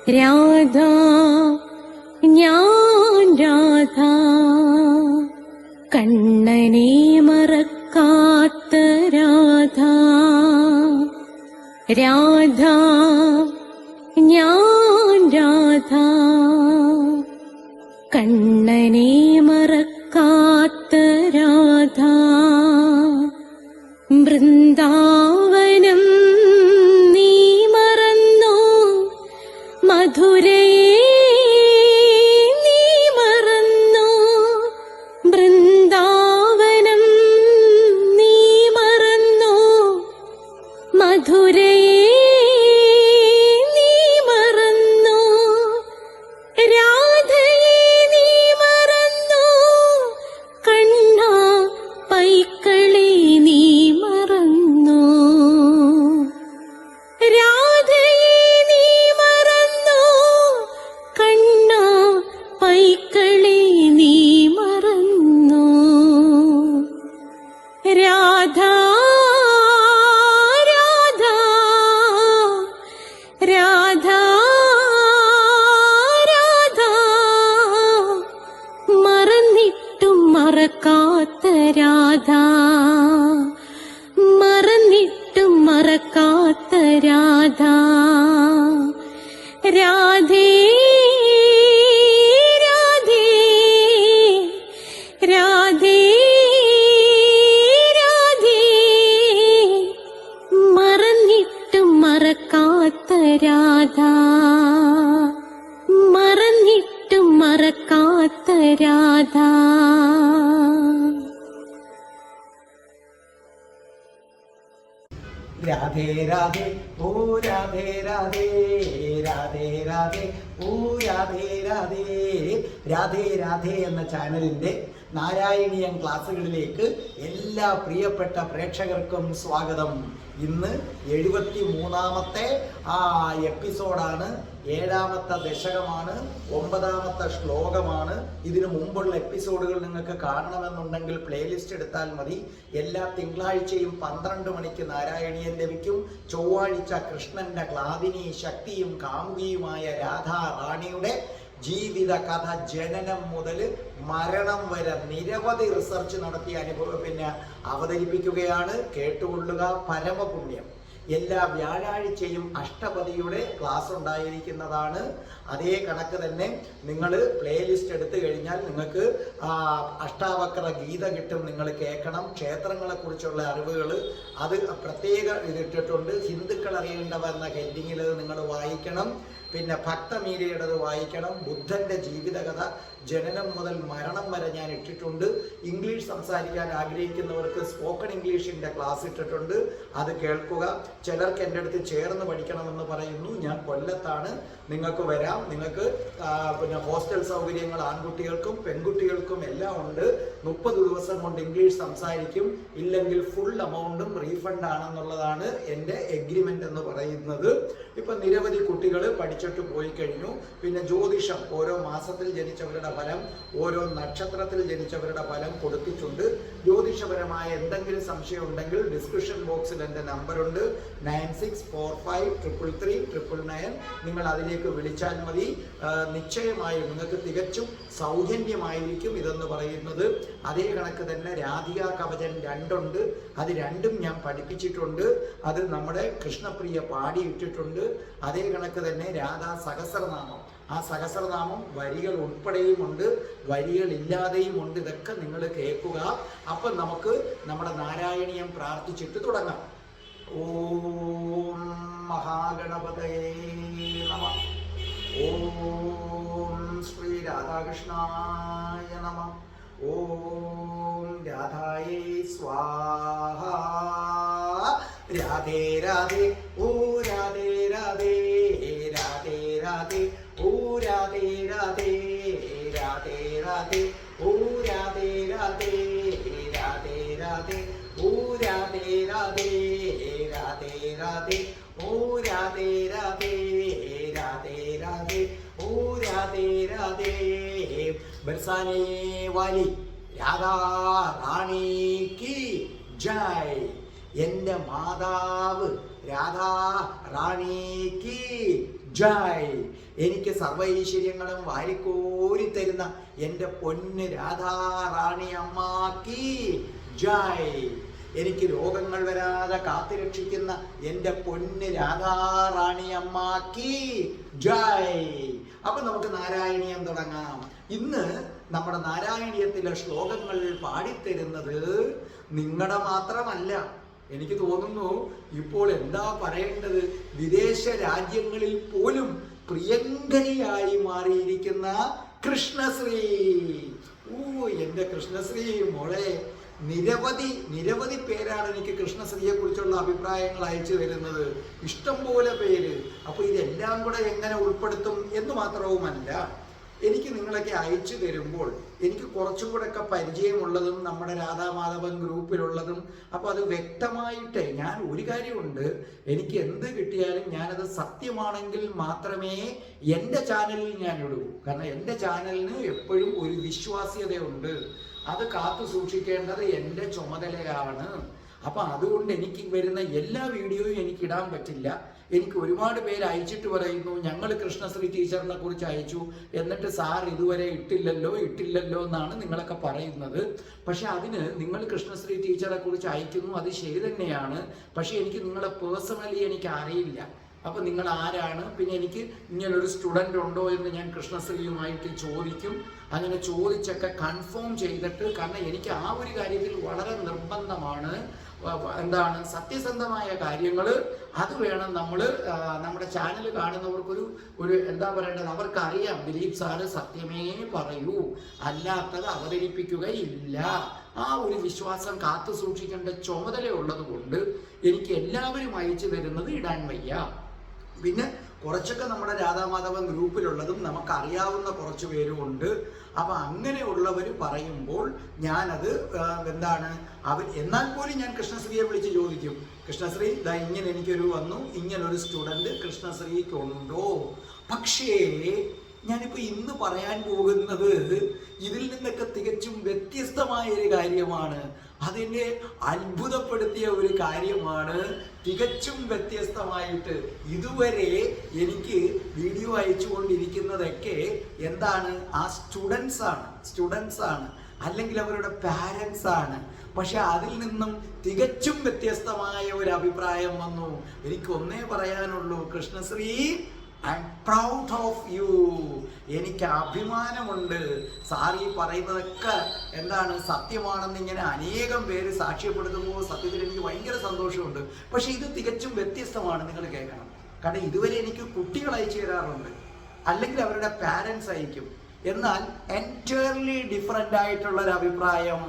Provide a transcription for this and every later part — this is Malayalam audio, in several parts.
രാധ ഞാൻ രാധ, കണ്ണനെ മറക്കാത്ത രാധ. രാധ ഞാൻ രാധ, കണ്ണനെ മറക്കാത്ത രാധ. വൃന്ദാവനം നീ മറന്നോ, മധുരയെ നീ മറന്നോ. വൃന്ദാവനം നീ മറന്നോ, മധുരയെ നീ മറന്നോ. രാധയെ നീ മറന്നോ, കണ്ണാ പൈക്കളെ നീ മറന്നോ. രാധയെ നീ മറന്നോ, കണ്ണാ പൈക്കളെ നീ മറന്നോ. രാധ രാധ രാധ രാധ, മറന്നിട്ടും മറക്കാത്ത രാധ, മറന്നിട്ടും മറക്കാത്ത രാധ. രാധേ രാധേ രാധേ രാധേ, മറന്നിട്ടും മറക്കാത്ത രാധ, മറന്നിട്ടും മറക്കാത്ത രാധ. രാധേ രാധേ ഓ രാധേ രാധേ, രാധേ രാധേ ഓ രാധേ രാധേ. രാധേ രാധേ എന്ന ചാനലിൻ്റെ നാരായണീയം ക്ലാസ്സുകളിലേക്ക് എല്ലാ പ്രിയപ്പെട്ട പ്രേക്ഷകർക്കും സ്വാഗതം. ഇന്ന് 73ാമത്തെ എപ്പിസോഡാണ്, 7ാമത്തെ ദശകമാണ്, 9ാമത്തെ ശ്ലോകമാണ്. ഇതിനു മുമ്പുള്ള എപ്പിസോഡുകൾ നിങ്ങൾക്ക് കാണണമെന്നുണ്ടെങ്കിൽ പ്ലേലിസ്റ്റ് എടുത്താൽ മതി. എല്ലാ തിങ്കളാഴ്ചയും 12 മണിക്ക് നാരായണീയം ലഭിക്കും. ചൊവ്വാഴ്ച കൃഷ്ണന്റെ ക്ലാദിനി ശക്തിയും കാമുകിയുമായ രാധാ റാണിയുടെ ജീവിത കഥ, ജനനം മുതൽ മരണം വരെ നിരവധി റിസർച്ച് നടത്തി അവതരിപ്പിക്കുകയാണ്. കേട്ടുകൊള്ളുക, പരമപുണ്യം. എല്ലാ വ്യാഴാഴ്ചയും അഷ്ടപതിയുടെ ക്ലാസ് ഉണ്ടായിരിക്കുന്നതാണ്. അതേ കണക്ക് തന്നെ നിങ്ങൾ പ്ലേലിസ്റ്റ് എടുത്തു കഴിഞ്ഞാൽ നിങ്ങൾക്ക് അഷ്ടാവക്ര ഗീത കിട്ടും, നിങ്ങൾ കേൾക്കണം. ക്ഷേത്രങ്ങളെ കുറിച്ചുള്ള അറിവുകൾ അത് പ്രത്യേക ഇതിട്ടിട്ടുണ്ട്. ഹിന്ദുക്കൾ അറിയേണ്ടവ എന്ന ഹെഡിങ്ങിൽ നിങ്ങൾ വായിക്കണം. പിന്നെ ഭക്തമീരയുടേത് വായിക്കണം. ബുദ്ധന്റെ ജീവിതകഥ ജനനം മുതൽ മരണം വരെ ഞാൻ ഇട്ടിട്ടുണ്ട്. ഇംഗ്ലീഷ് സംസാരിക്കാൻ ആഗ്രഹിക്കുന്നവർക്ക് സ്പോക്കൺ ഇംഗ്ലീഷിൻ്റെ ക്ലാസ് ഇട്ടിട്ടുണ്ട്, അത് കേൾക്കുക. ചിലർക്ക് എൻ്റെ അടുത്ത് ചേർന്ന് പഠിക്കണമെന്ന് പറയുന്നു. ഞാൻ കൊല്ലത്താണ്, നിങ്ങൾക്ക് വരാം. നിങ്ങൾക്ക് ഹോസ്റ്റൽ സൗകര്യങ്ങൾ ആൺകുട്ടികൾക്കും പെൺകുട്ടികൾക്കും എല്ലാം ഉണ്ട്. 30 ദിവസം കൊണ്ട് ഇംഗ്ലീഷ് സംസാരിക്കും. ഇല്ലെങ്കിൽ ഫുൾ എമൗണ്ടും റീഫണ്ട് ആണെന്നുള്ളതാണ് എൻ്റെ എഗ്രിമെൻ്റ് എന്ന് പറയുന്നത്. ഇപ്പം നിരവധി കുട്ടികൾ പഠിച്ചിട്ട് പോയി കഴിഞ്ഞു. പിന്നെ ജ്യോതിഷം, ഓരോ മാസത്തിൽ ജനിച്ചവരുടെ ഫലം, ഓരോ നക്ഷത്രത്തിൽ ജനിച്ചവരുടെ ഫലം കൊടുത്തിട്ടുണ്ട്. ജ്യോതിഷപരമായ എന്തെങ്കിലും സംശയം ഉണ്ടെങ്കിൽ ഡിസ്ക്രിപ്ഷൻ ബോക്സിൽ എൻ്റെ നമ്പറുണ്ട്, 9645333999. നിങ്ങൾ അതിലേക്ക് വിളിച്ചാൽ മതി. നിശ്ചയമായും നിങ്ങൾക്ക് തികച്ചും സൗജന്യമായിരിക്കും ഇതെന്ന് പറയുന്നത്. അതേ കണക്ക് തന്നെ രാധിക കവചൻ 2 ഉണ്ട്, അത് 2ഉം ഞാൻ പഠിപ്പിച്ചിട്ടുണ്ട്. അത് നമ്മുടെ കൃഷ്ണപ്രിയ പാടിയിട്ടിട്ടുണ്ട്. അതേ കണക്ക് തന്നെ രാധാ സഹസ്രനാമം, ആ സഹസ്രനാമം വരികൾ ഉൾപ്പെടെയുമുണ്ട്, വരികൾ ഇല്ലാതെയും ഉണ്ട്. ഇതൊക്കെ നിങ്ങൾ കേൾക്കുക. അപ്പം നമുക്ക് നമ്മുടെ നാരായണീയം പ്രാർത്ഥിച്ചിട്ട് തുടങ്ങാം. ഓം മഹാഗണപതയേ നമഃ. ഓം ശ്രീ രാധാകൃഷ്ണായ നമഃ. ഓം രാധായേ സ്വാഹ. രാധേ രാധേ ഓ രാധേ രാധേ, രാധേ രാധേ ഓ രാധേ രാധേ, രാധേ രാധേ ഓ രാധേ രാധേ, രാധേ രാധേ ഓ രാധേ രാധേ, രാധേ രാധേ ഓ രാധേ രാധേ, രാധേ രാധേ ഓ രാധേ രാധേ. ബർസാനെ വാലി രാധാ റാണി കി ജയ്. എൻ്റെ മാതാവ് രാധാ റാണിക്ക് ജയ്. എനിക്ക് സർവ്വ ഐശ്വര്യങ്ങളും വാരിക്കോരി തരുന്ന എൻ്റെ പൊന്ന് രാധാറാണി അമ്മാക്കി ജയ്. എനിക്ക് രോഗങ്ങൾ വരാതെ കാത്തുരക്ഷിക്കുന്ന എൻ്റെ പൊന്ന് രാധാറാണി അമ്മാക്കി ജയ്. അപ്പൊ നമുക്ക് നാരായണീയം തുടങ്ങാം. ഇന്ന് നമ്മുടെ നാരായണീയത്തിലെ ശ്ലോകങ്ങൾ പാടിത്തരുന്നത് നിങ്ങളുടെ മാത്രമല്ല, എനിക്ക് തോന്നുന്നു ഇപ്പോൾ എന്താ പറയേണ്ടത്, വിദേശ രാജ്യങ്ങളിൽ പോലും പ്രിയങ്കരിയായി മാറിയിരിക്കുന്ന കൃഷ്ണശ്രീ. എൻ്റെ കൃഷ്ണശ്രീ മോളെ, നിരവധി പേരാണ് എനിക്ക് കൃഷ്ണശ്രീയെ കുറിച്ചുള്ള അഭിപ്രായങ്ങൾ അയച്ചു തരുന്നത്, ഇഷ്ടം പോലെ പേര്. അപ്പോൾ ഇതെല്ലാം കൂടെ എങ്ങനെ ഉൾപ്പെടുത്തും എന്ന് മാത്രവുമല്ല, എനിക്ക് നിങ്ങളൊക്കെ അയച്ചു തരുമ്പോൾ എനിക്ക് കുറച്ചും കൂടെ ഒക്കെ പരിചയമുള്ളതും നമ്മുടെ രാധാമാധവൻ ഗ്രൂപ്പിലുള്ളതും, അപ്പോൾ അത് വ്യക്തമായിട്ട് ഞാൻ ഒരു കാര്യമുണ്ട്, എനിക്ക് എന്ത് കിട്ടിയാലും ഞാനത് സത്യമാണെങ്കിൽ മാത്രമേ എൻ്റെ ചാനലിൽ ഞാൻ ഇടൂ. കാരണം എൻ്റെ ചാനലിന് എപ്പോഴും ഒരു വിശ്വാസ്യതയുണ്ട്, അത് കാത്തു സൂക്ഷിക്കേണ്ടത് എൻ്റെ ചുമതലയാണ്. അപ്പം അതുകൊണ്ട് എനിക്ക് വരുന്ന എല്ലാ വീഡിയോയും എനിക്ക് ഇടാൻ പറ്റില്ല. എനിക്ക് ഒരുപാട് പേര് അയച്ചിട്ട് പറയുന്നു, ഞങ്ങൾ കൃഷ്ണശ്രീ ടീച്ചറിനെ കുറിച്ച് അയച്ചു, എന്നിട്ട് സാർ ഇതുവരെ ഇട്ടില്ലല്ലോ എന്നാണ് നിങ്ങളൊക്കെ പറയുന്നത്. പക്ഷെ അതിന് നിങ്ങൾ കൃഷ്ണശ്രീ ടീച്ചറെ കുറിച്ച് അയക്കുന്നു, അത് ശരി തന്നെയാണ്. പക്ഷെ എനിക്ക് നിങ്ങളെ പേഴ്സണലി എനിക്ക് അറിയില്ല. അപ്പം നിങ്ങൾ ആരാണ്, പിന്നെ എനിക്ക് ഇങ്ങനൊരു സ്റ്റുഡൻ്റ് ഉണ്ടോ എന്ന് ഞാൻ കൃഷ്ണശ്രീയുമായിട്ട് ചോദിക്കും. അങ്ങനെ ചോദിച്ചൊക്കെ കൺഫേം ചെയ്തിട്ട്, കാരണം എനിക്ക് ആ ഒരു കാര്യത്തിൽ വളരെ നിർബന്ധമാണ്, എന്താണ് സത്യസന്ധമായ കാര്യങ്ങൾ അത് വേണം നമ്മൾ നമ്മുടെ ചാനൽ കാണുന്നവർക്കൊരു എന്താ പറയേണ്ടത്, അവർക്കറിയാം ദിലീപ് സാറ് സത്യമേ പറയൂ, അല്ലാത്തത് അവതരിപ്പിക്കുകയില്ല. ആ ഒരു വിശ്വാസം കാത്തു സൂക്ഷിക്കേണ്ട ചുമതലയുള്ളത് കൊണ്ട് എനിക്ക് എല്ലാവരും അയച്ചു തരുന്നത് ഇടാൻ വയ്യ. പിന്നെ കുറച്ചൊക്കെ നമ്മുടെ രാധാമാധവൻ ഗ്രൂപ്പിലുള്ളതും നമുക്കറിയാവുന്ന കുറച്ച് പേരും ഉണ്ട്. അപ്പം അങ്ങനെയുള്ളവർ പറയുമ്പോൾ ഞാനത് എന്താണ് എന്നാൽ പോലും ഞാൻ കൃഷ്ണശ്രീയെ വിളിച്ച് ചോദിക്കും, കൃഷ്ണശ്രീ ഇതാ ഇങ്ങനെ എനിക്കൊരു വന്നു, ഇങ്ങനൊരു സ്റ്റുഡൻറ്റ് കൃഷ്ണശ്രീക്കുണ്ടോ? പക്ഷേ ഞാനിപ്പോൾ ഇന്ന് പറയാൻ പോകുന്നത് ഇതിൽ നിന്നൊക്കെ തികച്ചും വ്യത്യസ്തമായൊരു കാര്യമാണ്. അതെന്നെ അത്ഭുതപ്പെടുത്തിയ ഒരു കാര്യമാണ്. തികച്ചും വ്യത്യസ്തമായിട്ട് ഇതുവരെ എനിക്ക് വീഡിയോ അയച്ചുകൊണ്ടിരിക്കുന്നതൊക്കെ എന്താണ്, ആ സ്റ്റുഡൻസ് ആണ് അല്ലെങ്കിൽ അവരുടെ പാരൻസ് ആണ്. പക്ഷെ അതിൽ നിന്നും തികച്ചും വ്യത്യസ്തമായ ഒരു അഭിപ്രായം വന്നു. എനിക്ക് ഒന്നേ പറയാനുള്ളൂ, Krishnasree I am proud of you. എനിക്ക് അഭിമാനമുണ്ട്. സാർ ഈ പറയുന്നതൊക്കെ എന്താണ് സത്യമാണെന്ന് ഇങ്ങനെ അനേകം പേര് സാക്ഷ്യപ്പെടുത്തുമ്പോൾ സത്യത്തിൽ എനിക്ക് ഭയങ്കര സന്തോഷമുണ്ട്. പക്ഷെ ഇത് തികച്ചും വ്യത്യസ്തമാണ്, നിങ്ങൾ കേൾക്കണം. കാരണം ഇതുവരെ എനിക്ക് കുട്ടികൾ അയച്ചു തരാറുണ്ട്, അല്ലെങ്കിൽ അവരുടെ പാരൻസ് അയക്കും. എന്നാൽ എൻറ്റയർലി ഡിഫറെൻ്റ് ആയിട്ടുള്ളൊരു അഭിപ്രായം,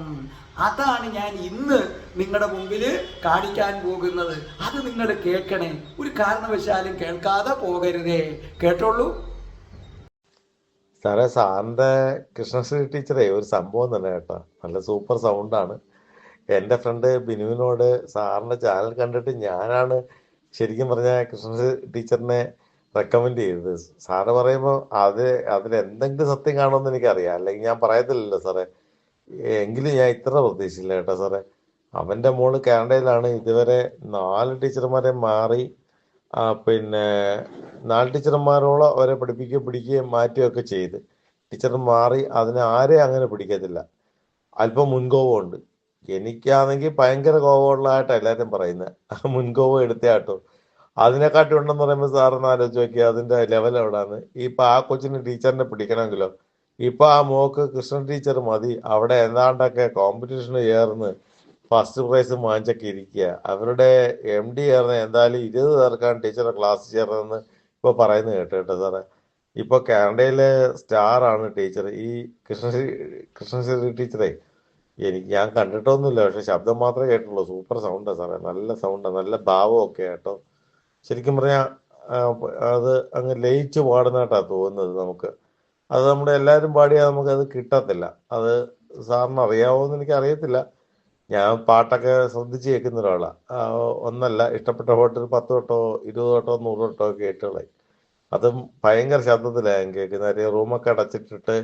അതാണ് ഞാൻ ഇന്ന് നിങ്ങളുടെ മുമ്പിൽ കാണിക്കാൻ പോകുന്നത്. അത് നിങ്ങൾ കേൾക്കണേ, ഒരു കാരണവശാലും കേൾക്കാതെ പോകരുതേ. കേട്ടോളൂ. സാറിന്റെ കൃഷ്ണശ്രീ ടീച്ചറെ ഒരു സംഭവം തന്നെ കേട്ടോ, നല്ല സൂപ്പർ സൗണ്ടാണ്. എൻ്റെ ഫ്രണ്ട് ബിനുവിനോട് സാറിന്റെ ചാനൽ കണ്ടിട്ട് ഞാനാണ് ശരിക്കും പറഞ്ഞ കൃഷ്ണശ്രീ ടീച്ചറിനെ റെക്കമെൻഡ് ചെയ്തത്. സാറ് പറയുമ്പോൾ അതിൽ എന്തെങ്കിലും സത്യം കാണുമെന്ന് എനിക്കറിയാം, അല്ലെങ്കിൽ ഞാൻ പറയത്തില്ലല്ലോ സാറേ. എങ്കിലും ഞാൻ ഇത്ര പ്രതീക്ഷിച്ചില്ല കേട്ടോ സാറേ. അവൻ്റെ മോള് കാനഡയിലാണ്. ഇതുവരെ 4 ടീച്ചർമാരെ മാറി, പിന്നെ 4 ടീച്ചർമാരോളം അവരെ പിടിക്കുകയും മാറ്റുകയൊക്കെ ചെയ്ത് ടീച്ചർ മാറി. അതിനെ ആരെയും അങ്ങനെ പിടിക്കത്തില്ല, അല്പം മുൻകോപമുണ്ട്. എനിക്കാണെങ്കിൽ ഭയങ്കര കോപമുള്ളതായിട്ടാണ് എല്ലാവരും പറയുന്നത്. മുൻകോപം എടുത്തയാട്ടോ അതിനെക്കാട്ടി ഉണ്ടെന്ന് പറയുമ്പോൾ സാറിന് ആലോചിച്ച് നോക്കിയാൽ അതിൻ്റെ ലെവൽ എവിടെയാണ്. ഇപ്പം ആ കൊച്ചിന് ടീച്ചറിനെ പിടിക്കണമെങ്കിലോ ഇപ്പൊ ആ മോക്ക് കൃഷ്ണൻ ടീച്ചർ മതി. അവിടെ എന്താണ്ടൊക്കെ കോമ്പറ്റീഷന് ചേർന്ന് ഫസ്റ്റ് പ്രൈസ് വാങ്ങിച്ചൊക്കെ ഇരിക്കുക. അവരുടെ MD ചേർന്ന് എന്തായാലും 20 പേർക്കാണ് ടീച്ചറെ ക്ലാസ് ചേർന്നതെന്ന് ഇപ്പൊ പറയുന്നത് കേട്ടോ സാറേ. ഇപ്പൊ കാനഡയിലെ സ്റ്റാർ ആണ് ടീച്ചർ, ഈ കൃഷ്ണശ്രീ ടീച്ചറെ. ഞാൻ കണ്ടിട്ടൊന്നുമില്ല, പക്ഷെ ശബ്ദം മാത്രമേ കേട്ടുള്ളൂ. സൂപ്പർ സൗണ്ടാ സാറേ, നല്ല സൗണ്ടാ, നല്ല ഭാവമൊക്കെ കേട്ടോ. ശരിക്കും പറഞ്ഞാൽ അത് അങ്ങ് ലയിച്ച് പാടുന്നതായിട്ടാ തോന്നുന്നത് നമുക്ക്. അത് നമ്മുടെ എല്ലാവരും പാടിയാൽ നമുക്കത് കിട്ടത്തില്ല. അത് സാറിന് അറിയാവോന്ന് എനിക്ക് അറിയത്തില്ല. ഞാൻ പാട്ടൊക്കെ ശ്രദ്ധിച്ച് കേൾക്കുന്ന ഒരാളാണ്. ഒന്നല്ല, ഇഷ്ടപ്പെട്ട പാട്ട് 10 വട്ടോ 20 വട്ടോ 100 വട്ടോ കേട്ടുകളെ. അതും ഭയങ്കര ശബ്ദത്തിലാണ് ഞാൻ കേൾക്കുന്നത്. റൂമൊക്കെ അടച്ചിട്ടിട്ട്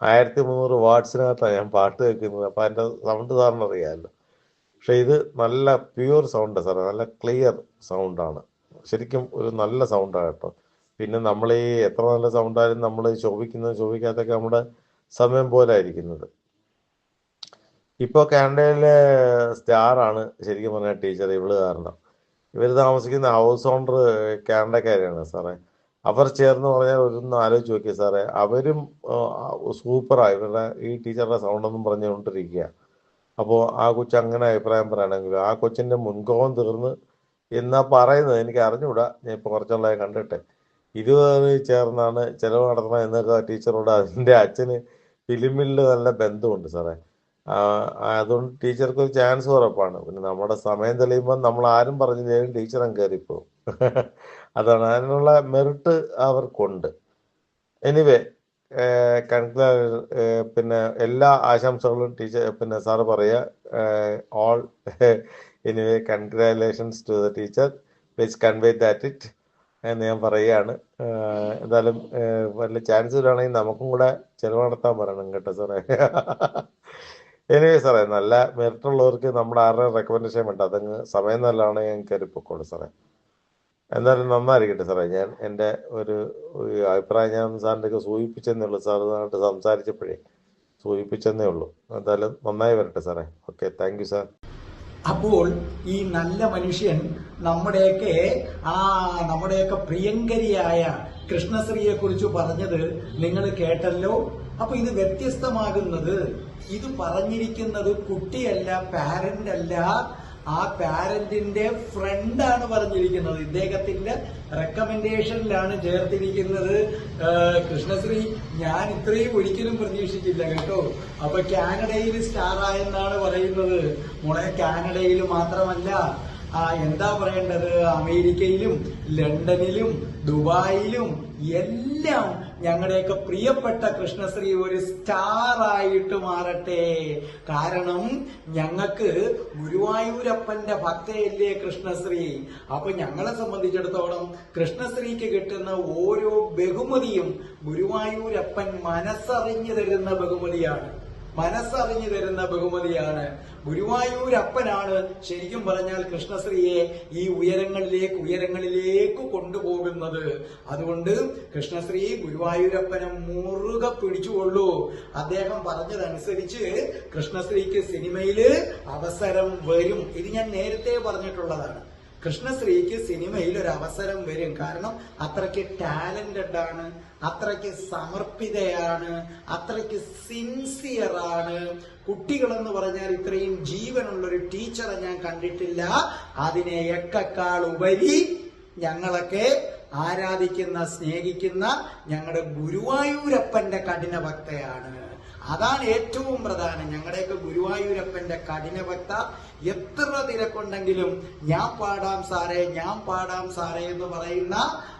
1300 വാട്ട്സിനകത്താണ് ഞാൻ പാട്ട് കേൾക്കുന്നത്. അപ്പം അതിൻ്റെ സൗണ്ട് സാറിന് അറിയാമല്ലോ. പക്ഷെ ഇത് നല്ല പ്യൂർ സൗണ്ട് സാറേ, നല്ല ക്ലിയർ സൗണ്ടാണ്. ശരിക്കും ഒരു നല്ല സൗണ്ടാണ് കേട്ടോ. പിന്നെ നമ്മൾ ഈ എത്ര നല്ല സൗണ്ടായാലും നമ്മൾ ശോഭിക്കാത്തൊക്കെ നമ്മുടെ സമയം പോലെ ആയിരിക്കുന്നത്. ഇപ്പോൾ കാനഡയിലെ സ്റ്റാറാണ് ശരിക്കും പറഞ്ഞാൽ ടീച്ചർ ഇവള് കാരണം. ഇവർ താമസിക്കുന്ന ഹൗസ് ഓണർ കാനഡക്കാരാണ് സാറേ. അവർ ചേർന്ന് പറഞ്ഞാൽ ഒന്ന് ആലോചിച്ച് നോക്കിയ സാറേ, അവരും സൂപ്പറാണ് ഇവരുടെ ഈ ടീച്ചറുടെ സൗണ്ടെന്നും പറഞ്ഞുകൊണ്ടിരിക്കുക. അപ്പോൾ ആ കൊച്ചു അങ്ങനെ അഭിപ്രായം പറയുകയാണെങ്കിലും ആ കൊച്ചിൻ്റെ മുൻകോപം തീർന്ന് എന്നാ പറയുന്നത് എനിക്ക് അറിഞ്ഞുകൂടാ. ഞാൻ ഇപ്പോൾ കുറച്ചുള്ളതായി കണ്ടിട്ട് ഇരുവർ ചേർന്നാണ് ചിലവ് നടത്തണം എന്നൊക്കെ ടീച്ചറോട് അതിൻ്റെ അച്ഛന് ഫിലിമിൽ നല്ല ബന്ധമുണ്ട് സാറേ. അതുകൊണ്ട് ടീച്ചർക്ക് ഒരു ചാൻസ് ഉറപ്പാണ്. പിന്നെ നമ്മുടെ സമയം തെളിയുമ്പോൾ നമ്മൾ ആരും പറഞ്ഞില്ലെങ്കിലും ടീച്ചർ അങ്ങ് കയറിപ്പോവും. അതാണ് അതിനുള്ള മെറിറ്റ് അവർക്കുണ്ട്. എനിവേ പിന്നെ എല്ലാ ആശംസകളും ടീച്ചർ പിന്നെ സാറ് പറയുക all. Anyway congratulations to the teacher, please convey that it എന്ന് ഞാൻ പറയുകയാണ്. എന്തായാലും വല്ല ചാൻസ് വരികയാണെങ്കിൽ നമുക്കും കൂടെ ചിലവ് നടത്താൻ പറയണം കേട്ടോ സാറേ. എനിവേ സാറേ, നല്ല മെറിറ്റുള്ളവർക്ക് നമ്മുടെ ആരുടെ റെക്കമെൻഡേഷൻ വേണ്ട, അതങ്ങ് സമയം നല്ലതാണ് ഞാൻ കയറിപ്പോക്കോളൂ സാറേ. എന്തായാലും നന്നായിരിക്കട്ടെ സാറേ. ഞാൻ എൻ്റെ ഒരു അഭിപ്രായം ഞാൻ സാറിൻ്റെയൊക്കെ സൂചിപ്പിച്ചെന്നേ ഉള്ളൂ. സാറുമായിട്ട് സംസാരിച്ചപ്പോഴേ സൂചിപ്പിച്ചെന്നേ ഉള്ളൂ. എന്തായാലും നന്നായി വരട്ടെ സാറേ. Okay, thank you sir. അപ്പോൾ ഈ നല്ല മനുഷ്യൻ നമ്മുടെയൊക്കെ പ്രിയങ്കരിയായ കൃഷ്ണശ്രീയെ കുറിച്ച് പറഞ്ഞത് നിങ്ങൾ കേട്ടല്ലോ. അപ്പൊ ഇത് വ്യത്യസ്തമാകുന്നത്, ഇത് പറഞ്ഞിരിക്കുന്നത് കുട്ടിയല്ല, പാരന്റ് അല്ല, ആ പാരന്റിന്റെ ഫ്രണ്ടാണ് പറഞ്ഞിരിക്കുന്നത്. ഇദ്ദേഹത്തിന്റെ റെക്കമെൻഡേഷനിലാണ് ചേർത്തിരിക്കുന്നത്. കൃഷ്ണശ്രീ ഞാൻ ഇത്രയും ഒരിക്കലും പ്രതീക്ഷിച്ചില്ല കേട്ടോ. അപ്പൊ കാനഡയിൽ സ്റ്റാർ ആയെന്നാണ് പറയുന്നത്. മോളെ, കാനഡയിൽ മാത്രമല്ല, എന്താ പറയേണ്ടത്, അമേരിക്കയിലും ലണ്ടനിലും ദുബായിലും എല്ലാം ഞങ്ങളുടെയൊക്കെ പ്രിയപ്പെട്ട കൃഷ്ണശ്രീ ഒരു സ്റ്റാർ ആയിട്ട് മാറട്ടെ. കാരണം ഞങ്ങൾക്ക് ഗുരുവായൂരപ്പന്റെ ഭക്തയല്ലേ കൃഷ്ണശ്രീ. അപ്പൊ ഞങ്ങളെ സംബന്ധിച്ചിടത്തോളം കൃഷ്ണശ്രീക്ക് കിട്ടുന്ന ഓരോ ബഹുമതിയും ഗുരുവായൂരപ്പൻ മനസ്സറിഞ്ഞു തരുന്ന ബഹുമതിയാണ്. ഗുരുവായൂരപ്പനാണ് ശരിക്കും പറഞ്ഞാൽ കൃഷ്ണശ്രീയെ ഈ ഉയരങ്ങളിലേക്ക് കൊണ്ടുപോകുന്നത്. അതുകൊണ്ട് കൃഷ്ണശ്രീ ഗുരുവായൂരപ്പനെ മുറുകെ പിടിച്ചുകൊള്ളൂ. അദ്ദേഹം പറഞ്ഞതനുസരിച്ച് കൃഷ്ണശ്രീക്ക് സിനിമയില് അവസരം വരും. ഇത് ഞാൻ നേരത്തെ പറഞ്ഞിട്ടുള്ളതാണ്. കൃഷ്ണശ്രീക്ക് സിനിമയിൽ ഒരു അവസരം വരും. കാരണം അത്രയ്ക്ക് ടാലന്റഡ് ആണ്, അത്രയ്ക്ക് സമർപ്പിതയാണ്, അത്രയ്ക്ക് സിൻസിയറാണ്. കുട്ടികളെന്ന് പറഞ്ഞാൽ ഇത്രയും ജീവനുള്ളൊരു ടീച്ചറെ ഞാൻ കണ്ടിട്ടില്ല. അതിനെയൊക്കെക്കാൾ ഉപരി ഞങ്ങളൊക്കെ ആരാധിക്കുന്ന, സ്നേഹിക്കുന്ന ഞങ്ങളുടെ ഗുരുവായൂരപ്പന്റെ കഠിന ഭക്തയാണ്. അതാണ് ഏറ്റവും പ്രധാനം. ഞങ്ങളുടെയൊക്കെ ഗുരുവായൂരപ്പന്റെ കഠിനഭക്ത. എത്ര തിരക്കുണ്ടെങ്കിലും ഞാൻ പാടാം സാറേ എന്ന് പറയുന്ന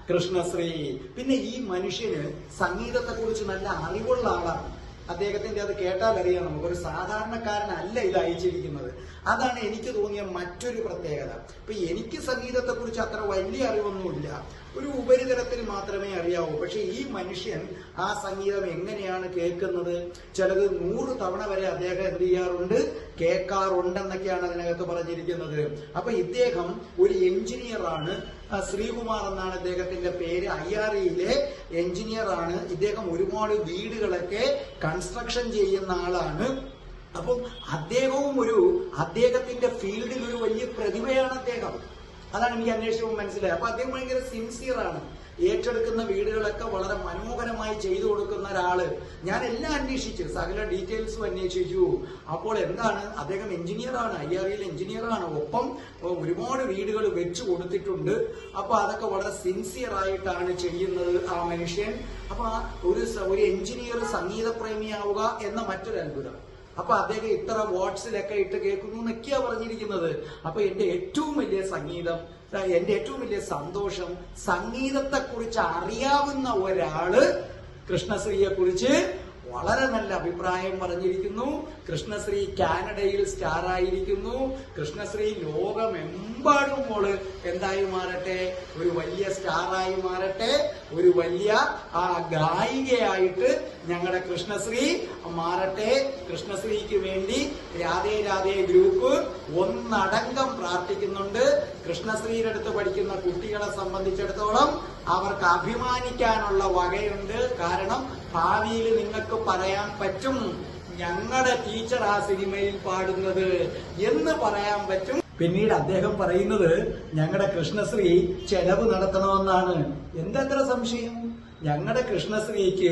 കൃഷ്ണശ്രീ. പിന്നെ ഈ മനുഷ്യന് സംഗീതത്തെ കുറിച്ച് നല്ല അറിവുള്ള ആളാണ്. അദ്ദേഹത്തിന്റെ അത് കേട്ടാൽ അറിയാം നമുക്കൊരു സാധാരണക്കാരനല്ല ഇത് അയച്ചിരിക്കുന്നത്. അതാണ് എനിക്ക് തോന്നിയ മറ്റൊരു പ്രത്യേകത. ഇപ്പൊ എനിക്ക് സംഗീതത്തെ കുറിച്ച് അത്ര വലിയ അറിവൊന്നുമില്ല, ഒരു ഉപരിതലത്തിൽ മാത്രമേ അറിയാവൂ. പക്ഷെ ഈ മനുഷ്യൻ ആ സംഗീതം എങ്ങനെയാണ് കേൾക്കുന്നത്, ചിലത് 100 തവണ വരെ അദ്ദേഹം എന്ത് ചെയ്യാറുണ്ട്, കേൾക്കാറുണ്ടെന്നൊക്കെയാണ് അതിനകത്ത് പറഞ്ഞിരിക്കുന്നത്. അപ്പൊ ഇദ്ദേഹം ഒരു എഞ്ചിനീയറാണ്. ശ്രീകുമാർ എന്നാണ് അദ്ദേഹത്തിന്റെ പേര്. IREയിലെ എഞ്ചിനീയർ ആണ് ഇദ്ദേഹം. ഒരുപാട് വീടുകളൊക്കെ കൺസ്ട്രക്ഷൻ ചെയ്യുന്ന ആളാണ്. അപ്പം അദ്ദേഹത്തിന്റെ ഫീൽഡിൽ ഒരു വലിയ പ്രതിഭയാണ് അദ്ദേഹം. അതാണ് എനിക്ക് അന്വേഷിച്ചപ്പോൾ മനസ്സിലായത്. അപ്പൊ അദ്ദേഹം ഭയങ്കര സിൻസിയറാണ്. ഏറ്റെടുക്കുന്ന വീടുകളൊക്കെ വളരെ മനോഹരമായി ചെയ്തു കൊടുക്കുന്ന ഒരാള്. ഞാൻ എല്ലാം അന്വേഷിച്ചു, സകല ഡീറ്റെയിൽസും അന്വേഷിച്ചു. അപ്പോൾ എന്താണ്, അദ്ദേഹം എഞ്ചിനീയറാണ്, IREയിൽ എഞ്ചിനീയറാണ്. ഒപ്പം ഒരുപാട് വീടുകൾ വെച്ചു കൊടുത്തിട്ടുണ്ട്. അപ്പൊ അതൊക്കെ വളരെ സിൻസിയർ ആയിട്ടാണ് ചെയ്യുന്നത് ആ മനുഷ്യൻ. അപ്പൊ ഒരു എഞ്ചിനീയർ സംഗീതപ്രേമിയാവുക എന്ന മറ്റൊരു അത്ഭുതം. അപ്പൊ അദ്ദേഹം ഇത്ര വാട്സിലൊക്കെ ഇട്ട് കേൾക്കുന്നു എന്നൊക്കെയാ പറഞ്ഞിരിക്കുന്നത്. അപ്പൊ എന്റെ ഏറ്റവും വലിയ സന്തോഷം, സംഗീതത്തെക്കുറിച്ച് അറിയാവുന്ന ഒരാള് കൃഷ്ണശ്രീയെ കുറിച്ച് വളരെ നല്ല അഭിപ്രായം പറഞ്ഞിരിക്കുന്നു. കൃഷ്ണശ്രീ കാനഡയിൽ സ്റ്റാർ ആയിരിക്കുന്നു. കൃഷ്ണശ്രീ ലോകമെമ്പാടും മോള് എന്തായി മാറട്ടെ, ഒരു വലിയ സ്റ്റാറായി മാറട്ടെ, ഒരു വലിയ ഗായികയായിട്ട് ഞങ്ങളുടെ കൃഷ്ണശ്രീ മാറട്ടെ. കൃഷ്ണശ്രീക്ക് വേണ്ടി രാധേ ഗ്രൂപ്പ് ഒന്നടങ്കം പ്രാർത്ഥിക്കുന്നുണ്ട്. കൃഷ്ണശ്രീയുടെ അടുത്ത് പഠിക്കുന്ന കുട്ടികളെ സംബന്ധിച്ചിടത്തോളം അവർക്ക് അഭിമാനിക്കാനുള്ള വകയുണ്ട്. കാരണം ഭാവിയിൽ നിങ്ങൾക്ക് പറയാൻ പറ്റും, ഞങ്ങളുടെ ടീച്ചർ ആ സിനിമയിൽ പാടുന്നത് എന്ന് പറയാൻ പറ്റും. പിന്നീട് അദ്ദേഹം പറയുന്നത് ഞങ്ങളുടെ കൃഷ്ണശ്രീ ചെലവ് നടത്തണമെന്നാണ്. എന്തെത്ര സംശയം? ഞങ്ങളുടെ കൃഷ്ണശ്രീക്ക്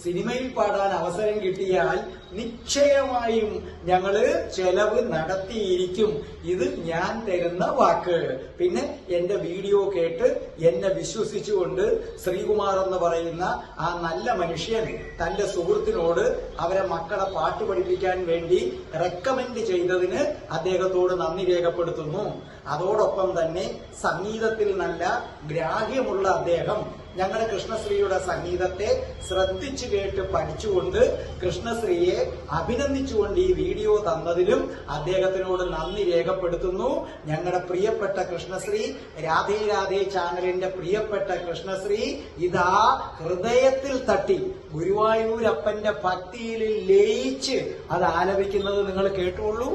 സിനിമയിൽ പാടാൻ അവസരം കിട്ടിയാൽ നിശ്ചയമായും ഞങ്ങള് ചെലവ് നടത്തിയിരിക്കും. ഇത് ഞാൻ തരുന്ന വാക്ക്. പിന്നെ എന്റെ വീഡിയോ കേട്ട് എന്നെ വിശ്വസിച്ചുകൊണ്ട് ശ്രീകുമാർ എന്ന് പറയുന്ന ആ നല്ല മനുഷ്യൻ തന്റെ സുഹൃത്തിനോട് അവരെ മക്കളെ പാട്ട് പഠിപ്പിക്കാൻ വേണ്ടി റെക്കമെൻഡ് ചെയ്തതിന് അദ്ദേഹത്തോട് നന്ദി രേഖപ്പെടുത്തുന്നു. അതോടൊപ്പം തന്നെ സംഗീതത്തിൽ നല്ല ഗ്രാഹ്യമുള്ള അദ്ദേഹം ഞങ്ങളുടെ കൃഷ്ണശ്രീയുടെ സംഗീതത്തെ ശ്രദ്ധിച്ചു കേട്ട് പഠിച്ചുകൊണ്ട് കൃഷ്ണശ്രീയെ അഭിനന്ദിച്ചുകൊണ്ട് ഈ വീഡിയോ തന്നതിലും അദ്ദേഹത്തിനോട് നന്ദി രേഖപ്പെടുത്തുന്നു. ഞങ്ങളുടെ പ്രിയപ്പെട്ട കൃഷ്ണശ്രീ, രാധേ രാധേ ചാനലിന്റെ പ്രിയപ്പെട്ട കൃഷ്ണശ്രീ ഇതാ ഹൃദയത്തിൽ തട്ടി ഗുരുവായൂരപ്പന്റെ ഭക്തിയിൽ ലയിച്ച് അത് ആലപിക്കുന്നത് നിങ്ങൾ കേട്ടുള്ളൂ.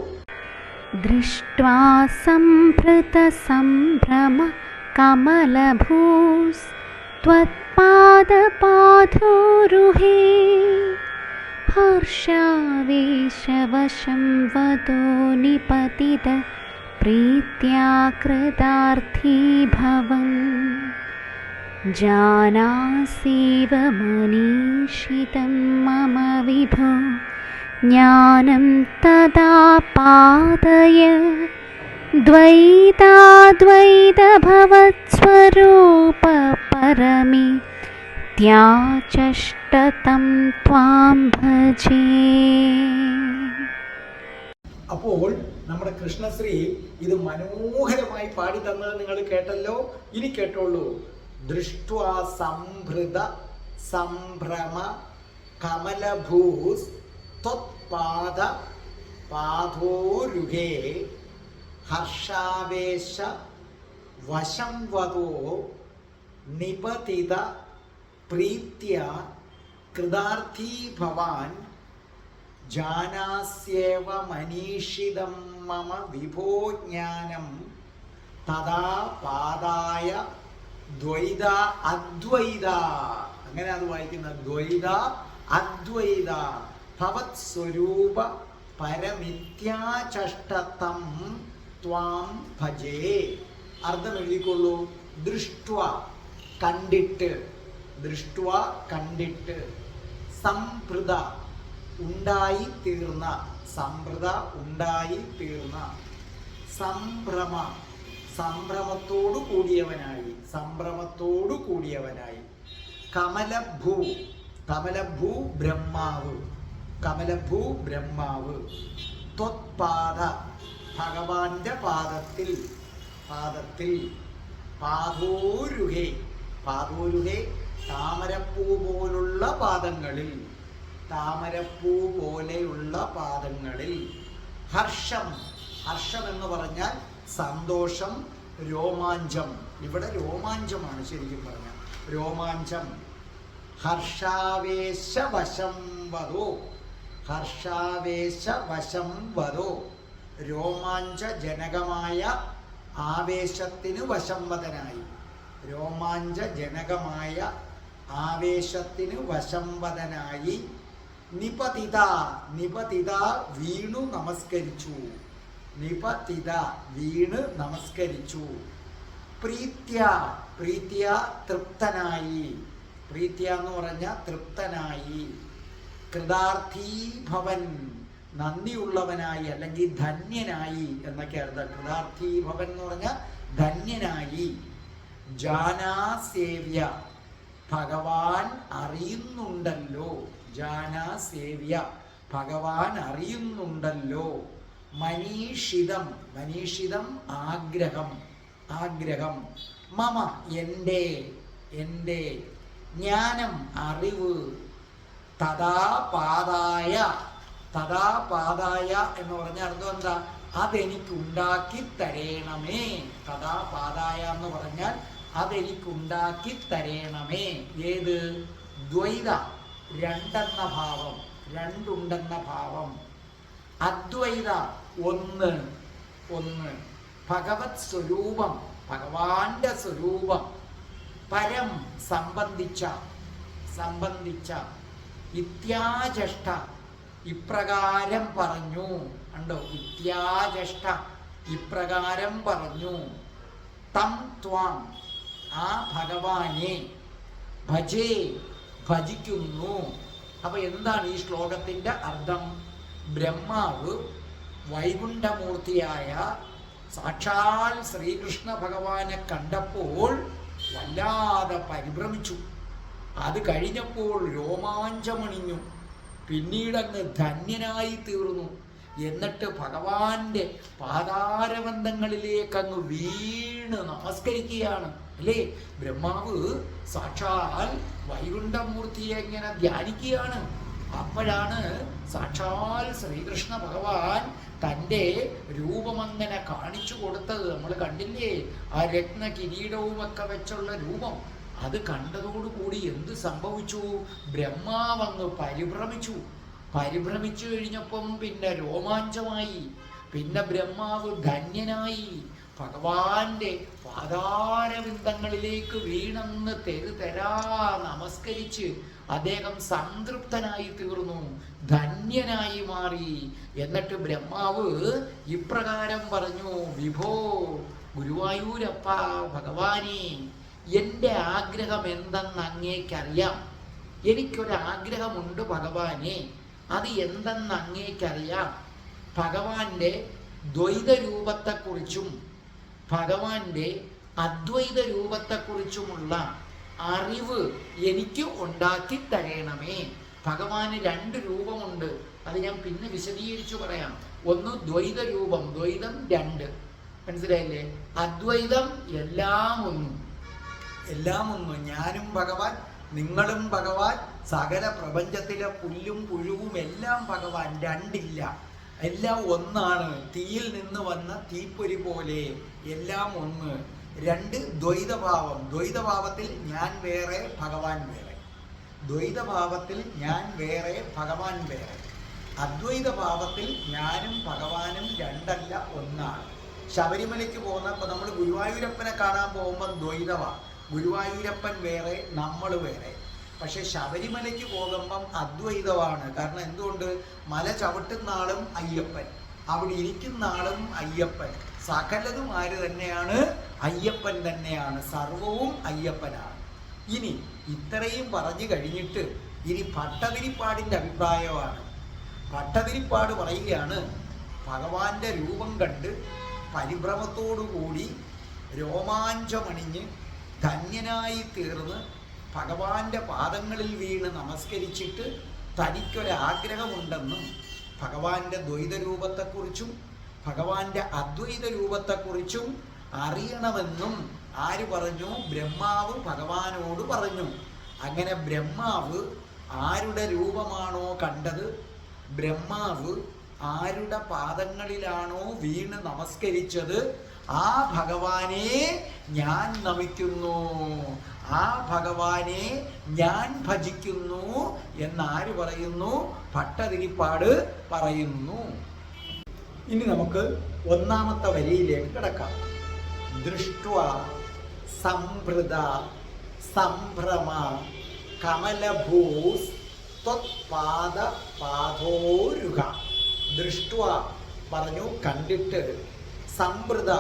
ദൃഷ്ട്വാ സംഭൃത സംഭ്രമ കമലഭൂസ് त्वत्पादपाधोरुहे हर्षावेशवशं वदो निपतित प्रीत्या कृतार्थी भवन् जानासीव मनीषितं मम विभो ज्ञानं तदा पादय द्वैताद्वैतभवत्स्वरूप परमि त्याचष्टतं त्वां भजे. അപ്പോൾ നമ്മുടെ കൃഷ്ണശ്രീ ഇത് മനോഹരമായി പാടി തന്നത് നിങ്ങൾ കേട്ടല്ലോ. ഇനി കേട്ടോളൂ. ദൃഷ്ട്വാ സംഭൃത സംഭ്രമ കമലഭൂസ് ത്വത്പാദ പാദോരുഹേ ഹർഷാവേശ വശം വദോ നിപതിത പ്രീത്യ കൃതാർത്ഥീ ഭവാൻ ജാനാസ്യേവ മനീഷിതം മമ വിഭോ ജ്ഞാനം തഥാ പാദായ ദ്വൈത അദ്വൈത. അങ്ങനെ അത് വായിക്കുന്നത്. ദ്വൈത അദ്വൈത ഭവത് സ്വരൂപ പരമിത്യാചഷ്ടതം ത്വാം ഭജേ. അർത്ഥം എഴുതിക്കൊള്ളൂ. ദൃഷ്ട്വ കണ്ടിട്ട്, ദൃഷ്ട്വ കണ്ടിട്ട്, സംഭൃത ഉണ്ടായി തീർന്ന, സംഭൃത ഉണ്ടായി തീർന്ന, സംഭ്രമ സംഭ്രമത്തോടു കൂടിയവനായി, സംഭ്രമത്തോടു കൂടിയവനായി, കമലഭൂ കമലഭൂ ബ്രഹ്മാവ്, കമലഭൂ ബ്രഹ്മാവ്, ത്വത്പാദ ഭഗവാന്റെ പാദത്തിൽ, പാദത്തിൽ, പാദോരുഹേ, പാദോരുഹേ താമരപ്പൂ പോലുള്ള പാദങ്ങളിൽ, താമരപ്പൂ പോലെയുള്ള പാദങ്ങളിൽ, ഹർഷം, ഹർഷം എന്ന് പറഞ്ഞാൽ സന്തോഷം, രോമാഞ്ചം. ഇവിടെ രോമാഞ്ചമാണ് ശരിക്കും പറഞ്ഞാൽ, രോമാഞ്ചം. ഹർഷാവേശ വശം വദോ, ഹർഷാവേശ വശം വദോ, രോമാഞ്ചജനകമായ ആവേശത്തിന് വശംവദനായി, രോമാഞ്ചജനകമായ ആവേശത്തിന് വശംവദനായി, നിപതിത, നിപതിത വീണു നമസ്കരിച്ചു, നിപതിത വീണ് നമസ്കരിച്ചു, പ്രീത്യ, പ്രീത്യ തൃപ്തനായി, പ്രീത്യ എന്ന് പറഞ്ഞ തൃപ്തനായി, കൃതാർത്ഥീ ഭവൻ നന്ദിയുള്ളവനായി അല്ലെങ്കിൽ ധന്യനായി എന്നൊക്കെ അർത്ഥം. കൃതാർത്ഥീ ഭവൻ എന്ന് പറഞ്ഞ ധന്യനായി, ജാനാസേവ്യ ഭഗവാൻ അറിയുന്നുണ്ടല്ലോ, ജാനാസേവ്യ ഭഗവാൻ അറിയുന്നുണ്ടല്ലോ, മനീഷിതം, മനീഷിതം ആഗ്രഹം, ആഗ്രഹം, മമ എൻ്റെ, എൻ്റെ, ജ്ഞാനം അറിവ്, തഥാ പാദായ, തഥാ പാദായ എന്ന് പറഞ്ഞ അർത്ഥം എന്താ? അതെനിക്കുണ്ടാക്കി തരേണമേ. തഥാ പാദായ എന്ന് പറഞ്ഞാൽ അതെനിക്കുണ്ടാക്കി തരേണമേ. ഏത്? ദ്വൈത രണ്ടെന്ന ഭാവം, രണ്ടുണ്ടെന്ന ഭാവം. അദ്വൈത ഒന്ന്, ഒന്ന്. ഭഗവത് സ്വരൂപം, ഭഗവാന്റെ സ്വരൂപം. പരം സംബന്ധിച്ച ഇത്യാചഷ്ട ഇപ്രകാരം പറഞ്ഞു. കണ്ടോ, ഇത്യാചഷ്ട ഇപ്രകാരം പറഞ്ഞു. തം ത്വാം ആ ഭഗവാനെ ഭജേ ഭജിക്കുന്നു. അപ്പൊ എന്താണ് ഈ ശ്ലോകത്തിന്റെ അർത്ഥം? ബ്രഹ്മാവ് വൈകുണ്ഠമൂർത്തിയായ സാക്ഷാൽ ശ്രീകൃഷ്ണ ഭഗവാനെ കണ്ടപ്പോൾ വല്ലാതെ പരിഭ്രമിച്ചു. അത് കഴിഞ്ഞപ്പോൾ രോമാഞ്ചമണിഞ്ഞു. പിന്നീടങ്ങ് ധന്യനായി തീർന്നു. എന്നിട്ട് ഭഗവാന്റെ പാതാരബന്ധങ്ങളിലേക്ക് അങ്ങ് വീണ് നമസ്കരിക്കുകയാണ്. അല്ലേ? ബ്രഹ്മാവ് സാക്ഷാൽ വൈകുണ്ഠമൂർത്തിയെ ഇങ്ങനെ ധ്യാനിക്കുകയാണ്. അപ്പോഴാണ് സാക്ഷാൽ ശ്രീകൃഷ്ണ ഭഗവാൻ തൻ്റെ രൂപമങ്ങനെ കാണിച്ചു കൊടുത്തത്. നമ്മൾ കണ്ടില്ലേ ആ രത്ന കിരീടവും ഒക്കെ വെച്ചുള്ള രൂപം. അത് കണ്ടതോടുകൂടി എന്ത് സംഭവിച്ചു? ബ്രഹ്മാവങ്ങ് പരിഭ്രമിച്ചു കഴിഞ്ഞപ്പം പിന്നെ രോമാഞ്ചമായി. പിന്നെ ബ്രഹ്മാവ് ധന്യനായി. ഭഗവാന്റെ പാതാരബിന്ദങ്ങളിലേക്ക് വീണെന്ന് തെരുതെരാ നമസ്കരിച്ച് അദ്ദേഹം സംതൃപ്തനായി തീർന്നു, ധന്യനായി മാറി. എന്നിട്ട് ബ്രഹ്മാവ് ഇപ്രകാരം പറഞ്ഞു: വിഭോ ഗുരുവായൂരപ്പ ഭഗവാനെ, എൻ്റെ ആഗ്രഹം എന്തെന്ന് അങ്ങേക്കറിയാം. എനിക്കൊരാഗ്രഹമുണ്ട് ഭഗവാനെ, അത് എന്തെന്ന് അങ്ങേക്കറിയാം. ഭഗവാന്റെ ദ്വൈത രൂപത്തെക്കുറിച്ചും ഭഗവാന്റെ അദ്വൈത രൂപത്തെക്കുറിച്ചുമുള്ള അറിവ് എനിക്ക് ഉണ്ടാക്കി തരണമേ. ഭഗവാന് 2 രൂപമുണ്ട്. അത് ഞാൻ പിന്നെ വിശദീകരിച്ചു പറയാം. ഒന്ന് ദ്വൈത രൂപം, ദ്വൈതം 2. മനസ്സിലായില്ലേ? അദ്വൈതം എല്ലാം ഒന്ന്. ഞാനും ഭഗവാൻ, നിങ്ങളും ഭഗവാൻ, സകല പ്രപഞ്ചത്തിലെ പുല്ലും പുഴുവും എല്ലാം ഭഗവാൻ. 2 ഇല്ല, എല്ലാം ഒന്നാണ്. തീയിൽ നിന്ന് വന്ന തീപ്പൊരി പോലെ എല്ലാം ഒന്ന്. 2 ദ്വൈതഭാവം. ദ്വൈതഭാവത്തിൽ ഞാൻ വേറെ, ഭഗവാൻ വേറെ. ദ്വൈതഭാവത്തിൽ ഞാൻ വേറെ, ഭഗവാൻ വേറെ. അദ്വൈത ഭാവത്തിൽ ഞാനും ഭഗവാനും 2 അല്ല, ഒന്നാണ്. ശബരിമലയ്ക്ക് പോകുന്നപ്പോൾ നമ്മൾ ഗുരുവായൂരപ്പനെ കാണാൻ പോകുമ്പോൾ ദ്വൈതമാണ്. ഗുരുവായൂരപ്പൻ വേറെ, നമ്മൾ വേറെ. പക്ഷെ ശബരിമലയ്ക്ക് പോകുമ്പം അദ്വൈതമാണ്. കാരണം എന്തുകൊണ്ട്? മല ചവിട്ടുന്ന ആളും അയ്യപ്പൻ, അവിടെ ഇരിക്കുന്ന ആളും അയ്യപ്പൻ, സകലതും ആര് തന്നെയാണ്? അയ്യപ്പൻ തന്നെയാണ്. സർവവും അയ്യപ്പനാണ്. ഇനി ഇത്രയും പറഞ്ഞു കഴിഞ്ഞിട്ട് ഇനി ഭട്ടതിരിപ്പാടിൻ്റെ അഭിപ്രായമാണ്. ഭട്ടതിരിപ്പാട് പറയുകയാണ്, ഭഗവാന്റെ രൂപം കണ്ട് പരിഭ്രമത്തോടുകൂടി രോമാഞ്ചമണിഞ്ഞ് ധന്യനായി തീർന്ന് ഭഗവാന്റെ പാദങ്ങളിൽ വീണ് നമസ്കരിച്ചിട്ട് തനിക്കൊരാഗ്രഹമുണ്ടെന്നും ഭഗവാന്റെ ദ്വൈതരൂപത്തെക്കുറിച്ചും ഭഗവാന്റെ അദ്വൈത രൂപത്തെക്കുറിച്ചും അറിയണമെന്നും ആര് പറഞ്ഞു? ബ്രഹ്മാവ് ഭഗവാനോട് പറഞ്ഞു. അങ്ങനെ ബ്രഹ്മാവ് ആരുടെ രൂപമാണോ കണ്ടത്, ബ്രഹ്മാവ് ആരുടെ പാദങ്ങളിലാണോ വീണ് നമസ്കരിച്ചത്, ആ ഭഗവാനെ ഞാൻ നമിക്കുന്നു, ആ ഭഗവാനെ ഞാൻ ഭജിക്കുന്നു എന്നാര് പറയുന്നു? ഭട്ടതിരിപ്പാട് പറയുന്നു. ഇനി നമുക്ക് 1ാമത്തെ വരിയിലേക്ക് കിടക്കാം. ദൃഷ്ട്വാ സംഭൃത സംഭ്രമ കമലഭൂസ് ത്വത്പാദ പാദോരുഹ. ദൃഷ്ട്വാ പറഞ്ഞു കണ്ടിട്ട്, സംഭൃത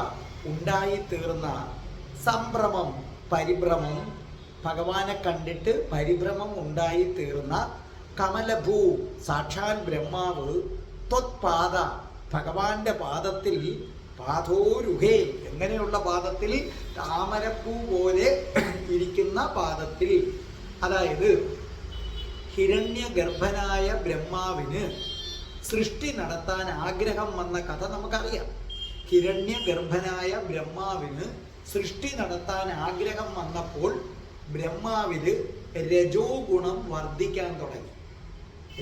ഉണ്ടായിത്തീർന്ന, സംഭ്രമം പരിഭ്രമം, ഭഗവാനെ കണ്ടിട്ട് പരിഭ്രമം ഉണ്ടായിത്തീർന്ന, കമലഭൂ സാക്ഷാൽ ബ്രഹ്മാവ്, ത്വത്പാദ ഭഗവാന്റെ പാദത്തിൽ, പാദോരുഹേ എങ്ങനെയുള്ള പാദത്തിൽ? താമരപ്പൂ പോലെ ഇരിക്കുന്ന പാദത്തിൽ. അതായത് ഹിരണ്യഗർഭനായ ബ്രഹ്മാവിന് സൃഷ്ടി നടത്താൻ ആഗ്രഹം വന്ന കഥ നമുക്കറിയാം. ഹിരണ്യഗർഭനായ ബ്രഹ്മാവിന് സൃഷ്ടി നടത്താൻ ആഗ്രഹം വന്നപ്പോൾ ബ്രഹ്മാവിന് രജോ ഗുണം വർദ്ധിക്കാൻ തുടങ്ങി.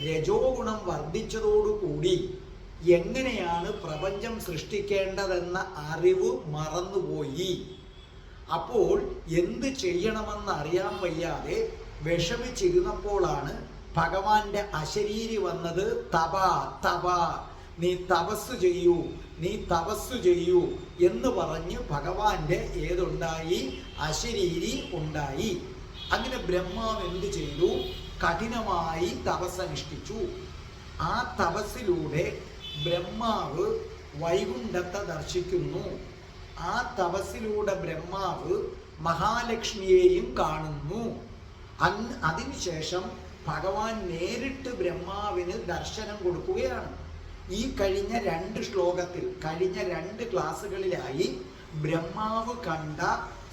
രജോ ഗുണം വർദ്ധിച്ചതോടുകൂടി എങ്ങനെയാണ് പ്രപഞ്ചം സൃഷ്ടിക്കേണ്ടതെന്ന അറിവ് മറന്നുപോയി. അപ്പോൾ എന്ത് ചെയ്യണമെന്ന് അറിയാൻ വയ്യാതെ വിഷമിച്ചിരുന്നപ്പോഴാണ് ഭഗവാന്റെ അശരീരി വന്നത്. തപ തപ, നീ തപസ് ചെയ്യൂ, നീ തപസ് ചെയ്യൂ എന്ന് പറഞ്ഞ് ഭഗവാന്റെ ഏതുണ്ടായി? അശരീരി ഉണ്ടായി. അങ്ങനെ ബ്രഹ്മാവ് എന്ത് ചെയ്തു? കഠിനമായി തപസ്സനുഷ്ഠിച്ചു. ആ തപസ്സിലൂടെ ബ്രഹ്മാവ് വൈകുണ്ഠത്തെ ദർശിക്കുന്നു. ആ തപസ്സിലൂടെ ബ്രഹ്മാവ് മഹാലക്ഷ്മിയെയും കാണുന്നു. അതിനുശേഷം ഭഗവാൻ നേരിട്ട് ബ്രഹ്മാവിന് ദർശനം കൊടുക്കുകയാണ്. ഈ കഴിഞ്ഞ 2 ശ്ലോകത്തിൽ, കഴിഞ്ഞ 2 ക്ലാസ്സുകളിലായി ബ്രഹ്മാവ് കണ്ട